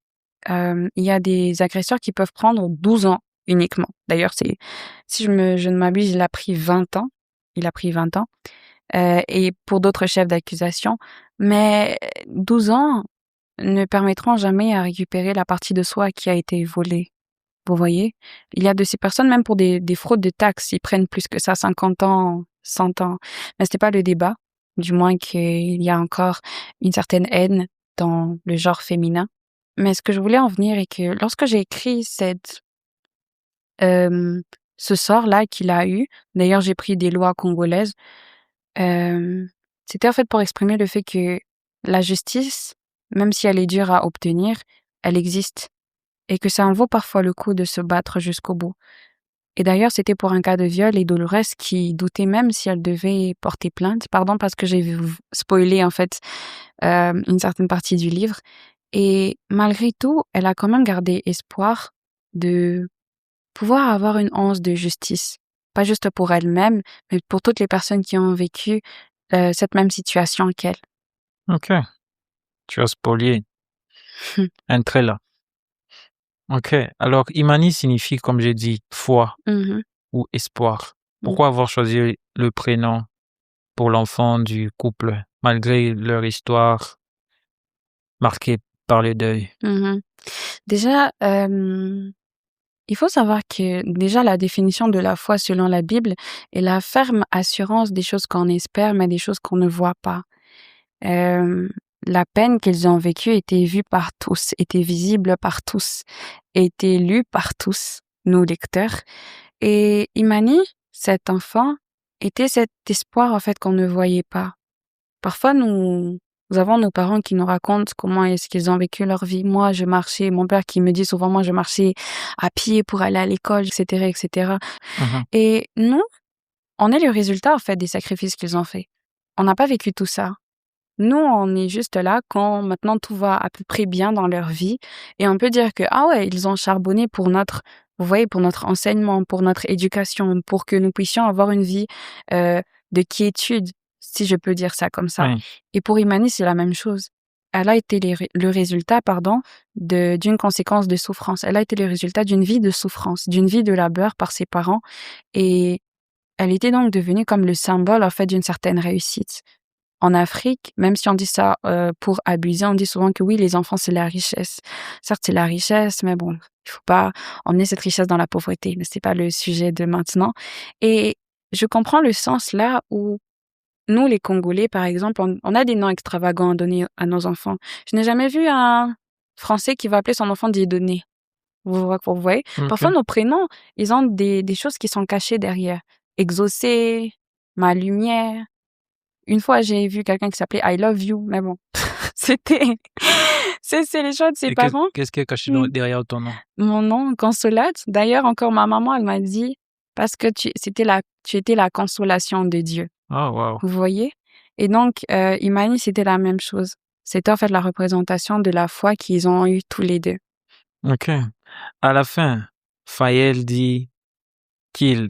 il y a des agresseurs qui peuvent prendre 12 ans uniquement. D'ailleurs, si je ne m'abuse, il a pris 20 ans. Il a pris 20 ans. Et pour d'autres chefs d'accusation. Mais 12 ans ne permettront jamais à récupérer la partie de soi qui a été volée. Vous voyez? Il y a de ces personnes, même pour des fraudes de taxes, ils prennent plus que ça, 50 ans, 100 ans. Mais c'était pas le débat. Du moins qu'il y a encore une certaine haine dans le genre féminin. Mais ce que je voulais en venir est que lorsque j'ai écrit ce sort-là qu'il a eu, d'ailleurs j'ai pris des lois congolaises, c'était en fait pour exprimer le fait que la justice, même si elle est dure à obtenir, elle existe et que ça en vaut parfois le coup de se battre jusqu'au bout. Et d'ailleurs, c'était pour un cas de viol et Dolores qui doutait même si elle devait porter plainte. Pardon parce que j'ai spoilé en fait une certaine partie du livre. Et malgré tout, elle a quand même gardé espoir de pouvoir avoir une once de justice. Pas juste pour elle-même, mais pour toutes les personnes qui ont vécu cette même situation qu'elle. OK. Tu as spolié un trait là. OK. Alors, Imani signifie, comme j'ai dit, foi ou espoir. Pourquoi avoir choisi le prénom pour l'enfant du couple, malgré leur histoire marquée par le deuil? Déjà, il faut savoir que déjà la définition de la foi selon la Bible est la ferme assurance des choses qu'on espère, mais des choses qu'on ne voit pas. La peine qu'ils ont vécue était vue par tous, était visible par tous, était lue par tous, nous lecteurs. Et Imani, cet enfant, était cet espoir en fait qu'on ne voyait pas. Parfois, nous avons nos parents qui nous racontent comment est-ce qu'ils ont vécu leur vie. Moi, je marchais, mon père qui me dit souvent, moi, je marchais à pied pour aller à l'école, etc., etc. Et nous, on est le résultat, en fait, des sacrifices qu'ils ont faits. On n'a pas vécu tout ça. Nous, on est juste là quand maintenant tout va à peu près bien dans leur vie et on peut dire que, ah ouais, ils ont charbonné pour vous voyez, pour notre enseignement, pour notre éducation, pour que nous puissions avoir une vie de quiétude, si je peux dire ça comme ça. Oui. Et pour Imani, c'est la même chose. Elle a été le résultat, d'une conséquence de souffrance. Elle a été le résultat d'une vie de souffrance, d'une vie de labeur par ses parents et elle était donc devenue comme le symbole, en fait, d'une certaine réussite. En Afrique, même si on dit ça pour abuser, on dit souvent que oui, les enfants, c'est la richesse. Certes, c'est la richesse, mais bon, il faut pas emmener cette richesse dans la pauvreté, mais c'est pas le sujet de maintenant. Et je comprends le sens là où nous, les Congolais, par exemple, on a des noms extravagants à donner à nos enfants. Je n'ai jamais vu un Français qui va appeler son enfant Dieudonné. Vous voyez? OK. Parfois, nos prénoms, ils ont des choses qui sont cachées derrière. Exaucé, ma lumière. Une fois, j'ai vu quelqu'un qui s'appelait I love you, mais bon, c'était, c'est les choix de ses Et parents. qu'est-ce qui est caché derrière ton nom? Mon nom, Consolate. D'ailleurs, encore ma maman, elle m'a dit, parce que tu étais la consolation de Dieu. Oh, wow. Vous voyez? Et donc, Imani, c'était la même chose. C'était en fait la représentation de la foi qu'ils ont eue tous les deux. OK. À la fin, Faël dit qu'il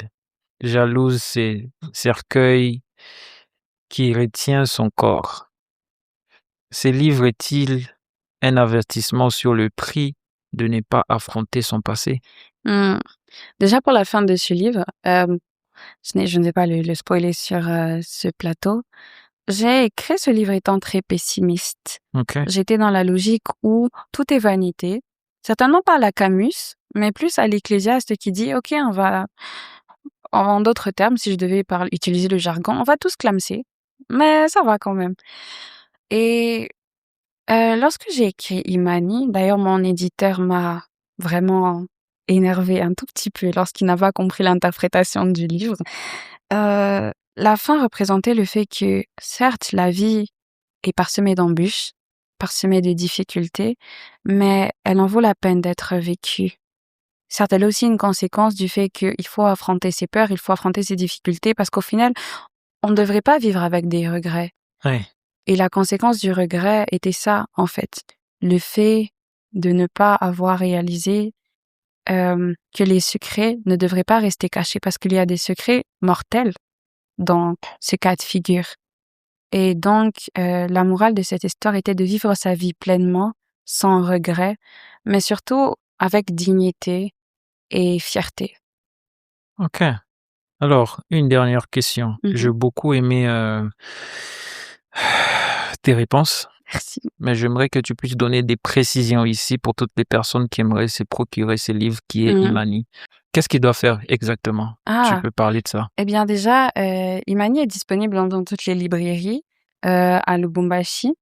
jalouse ses cercueils qui retient son corps. Ce livre est-il un avertissement sur le prix de ne pas affronter son passé? Déjà pour la fin de ce livre, je ne vais pas le spoiler sur ce plateau. J'ai écrit ce livre étant très pessimiste. Ok. J'étais dans la logique où tout est vanité, certainement pas à la Camus, mais plus à l'Ecclésiaste qui dit, OK, on va, en d'autres termes, si je devais utiliser le jargon, on va tous clamser, mais ça va quand même. Et lorsque j'ai écrit Imani, d'ailleurs mon éditeur m'a vraiment énervé un tout petit peu lorsqu'il n'a pas compris l'interprétation du livre. La fin représentait le fait que, certes, la vie est parsemée d'embûches, parsemée de difficultés, mais elle en vaut la peine d'être vécue. Certes, elle a aussi une conséquence du fait qu'il faut affronter ses peurs, il faut affronter ses difficultés, parce qu'au final, on ne devrait pas vivre avec des regrets. Oui. Et la conséquence du regret était ça, en fait. Le fait de ne pas avoir réalisé que les secrets ne devraient pas rester cachés, parce qu'il y a des secrets mortels dans ce cas de figure. Et donc, la morale de cette histoire était de vivre sa vie pleinement, sans regret, mais surtout avec dignité et fierté. Ok. Alors, une dernière question. J'ai beaucoup aimé tes réponses, Merci. mais j'aimerais que tu puisses donner des précisions ici pour toutes les personnes qui aimeraient se procurer ce livre qui est Imani. Qu'est-ce qu'ils doivent faire exactement? Tu peux parler de ça. Eh bien déjà, Imani est disponible dans toutes les librairies à Lubumbashi.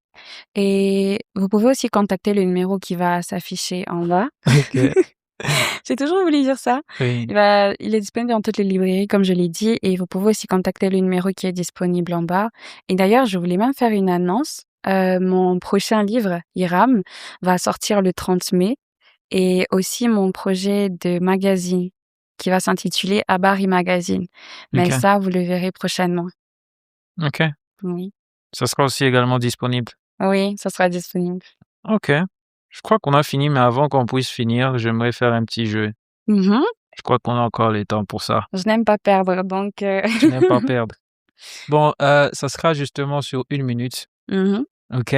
Et vous pouvez aussi contacter le numéro qui va s'afficher en bas. Ok. J'ai toujours voulu dire ça. Oui. Il est disponible dans toutes les librairies, comme je l'ai dit, et vous pouvez aussi contacter le numéro qui est disponible en bas. Et d'ailleurs, je voulais même faire une annonce. Mon prochain livre, Hiram, va sortir le 30 mai. Et aussi mon projet de magazine qui va s'intituler Abari Magazine. Mais Ok. ça, vous le verrez prochainement. Ok. Oui. Ça sera aussi également disponible. Oui, ça sera disponible. Ok. Je crois qu'on a fini, mais avant qu'on puisse finir, j'aimerais faire un petit jeu. Je crois qu'on a encore le temps pour ça. Je n'aime pas perdre, donc... Tu n'aimes pas perdre. Bon, ça sera justement sur 1 minute. Ok?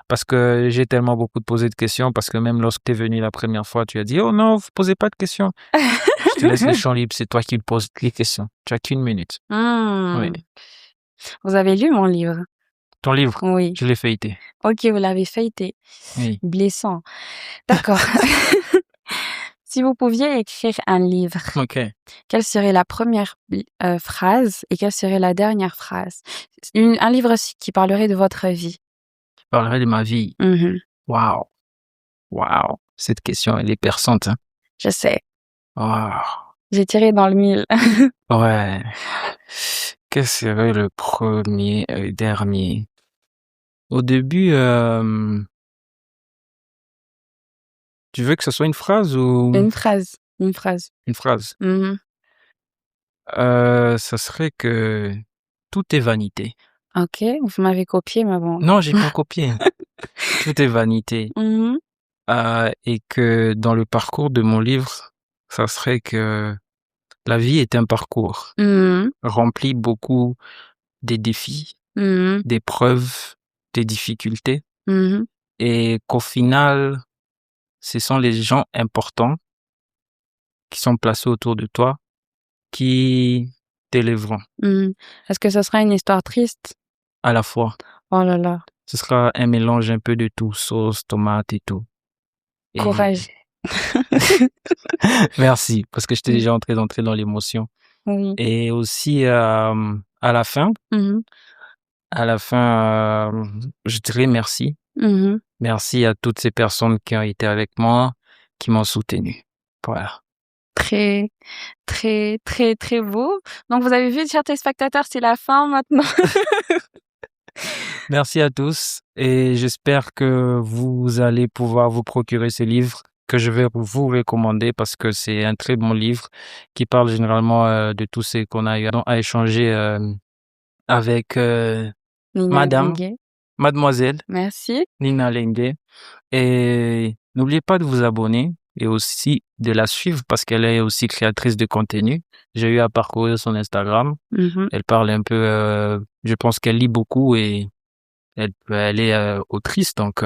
Parce que j'ai tellement beaucoup posé de questions, parce que même lorsque tu es venu la première fois, tu as dit « Oh non, vous posez pas de questions. » Je te laisse le champ libre, c'est toi qui me poses les questions. Tu as qu'1 minute. Oui. Vous avez lu mon livre? Ton livre? Oui. Je l'ai feuilleté. Ok, vous l'avez feuilleté. Oui. Blessant. D'accord. Si vous pouviez écrire un livre, quelle serait la première phrase et quelle serait la dernière phrase? Un livre qui parlerait de votre vie. Qui parlerait de ma vie? Waouh. Waouh. Cette question, elle est perçante. Hein? Je sais. Wow. J'ai tiré dans le mille. Ouais. Quel serait le premier et dernier? Au début, tu veux que ce soit une phrase ou... Une phrase. Une phrase. Une phrase. Ça serait que tout est vanité. Ok, vous m'avez copié, mais bon. Non, j'ai pas copié. Tout est vanité. Et que dans le parcours de mon livre, ça serait que la vie est un parcours rempli beaucoup des défis, d'épreuves, des difficultés. Et qu'au final, ce sont les gens importants qui sont placés autour de toi qui t'élèveront. Est-ce que ce sera une histoire triste? À la fois. Oh là là. Ce sera un mélange un peu de tout, sauce, tomate et tout. Et... Courage. Merci, parce que j'étais déjà entré dans l'émotion. Oui. Et aussi, à la fin, je dirais merci. Merci à toutes ces personnes qui ont été avec moi, qui m'ont soutenu. Voilà. Très, très, très, très beau. Donc, vous avez vu, chers téléspectateurs, c'est la fin maintenant. Merci à tous et j'espère que vous allez pouvoir vous procurer ce livre que je vais vous recommander parce que c'est un très bon livre qui parle généralement de tout ce qu'on a eu à échanger avec mademoiselle Merci. Nina Lengue. Et n'oubliez pas de vous abonner et aussi de la suivre parce qu'elle est aussi créatrice de contenu. J'ai eu à parcourir son Instagram. Elle parle un peu, je pense qu'elle lit beaucoup et elle est autrice, donc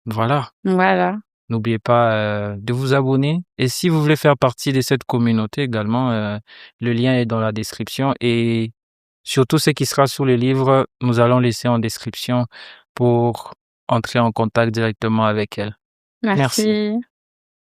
voilà. Voilà. N'oubliez pas de vous abonner. Et si vous voulez faire partie de cette communauté également, le lien est dans la description. Et surtout ce qui sera sous les livres, nous allons laisser en description pour entrer en contact directement avec elle. Merci. Merci.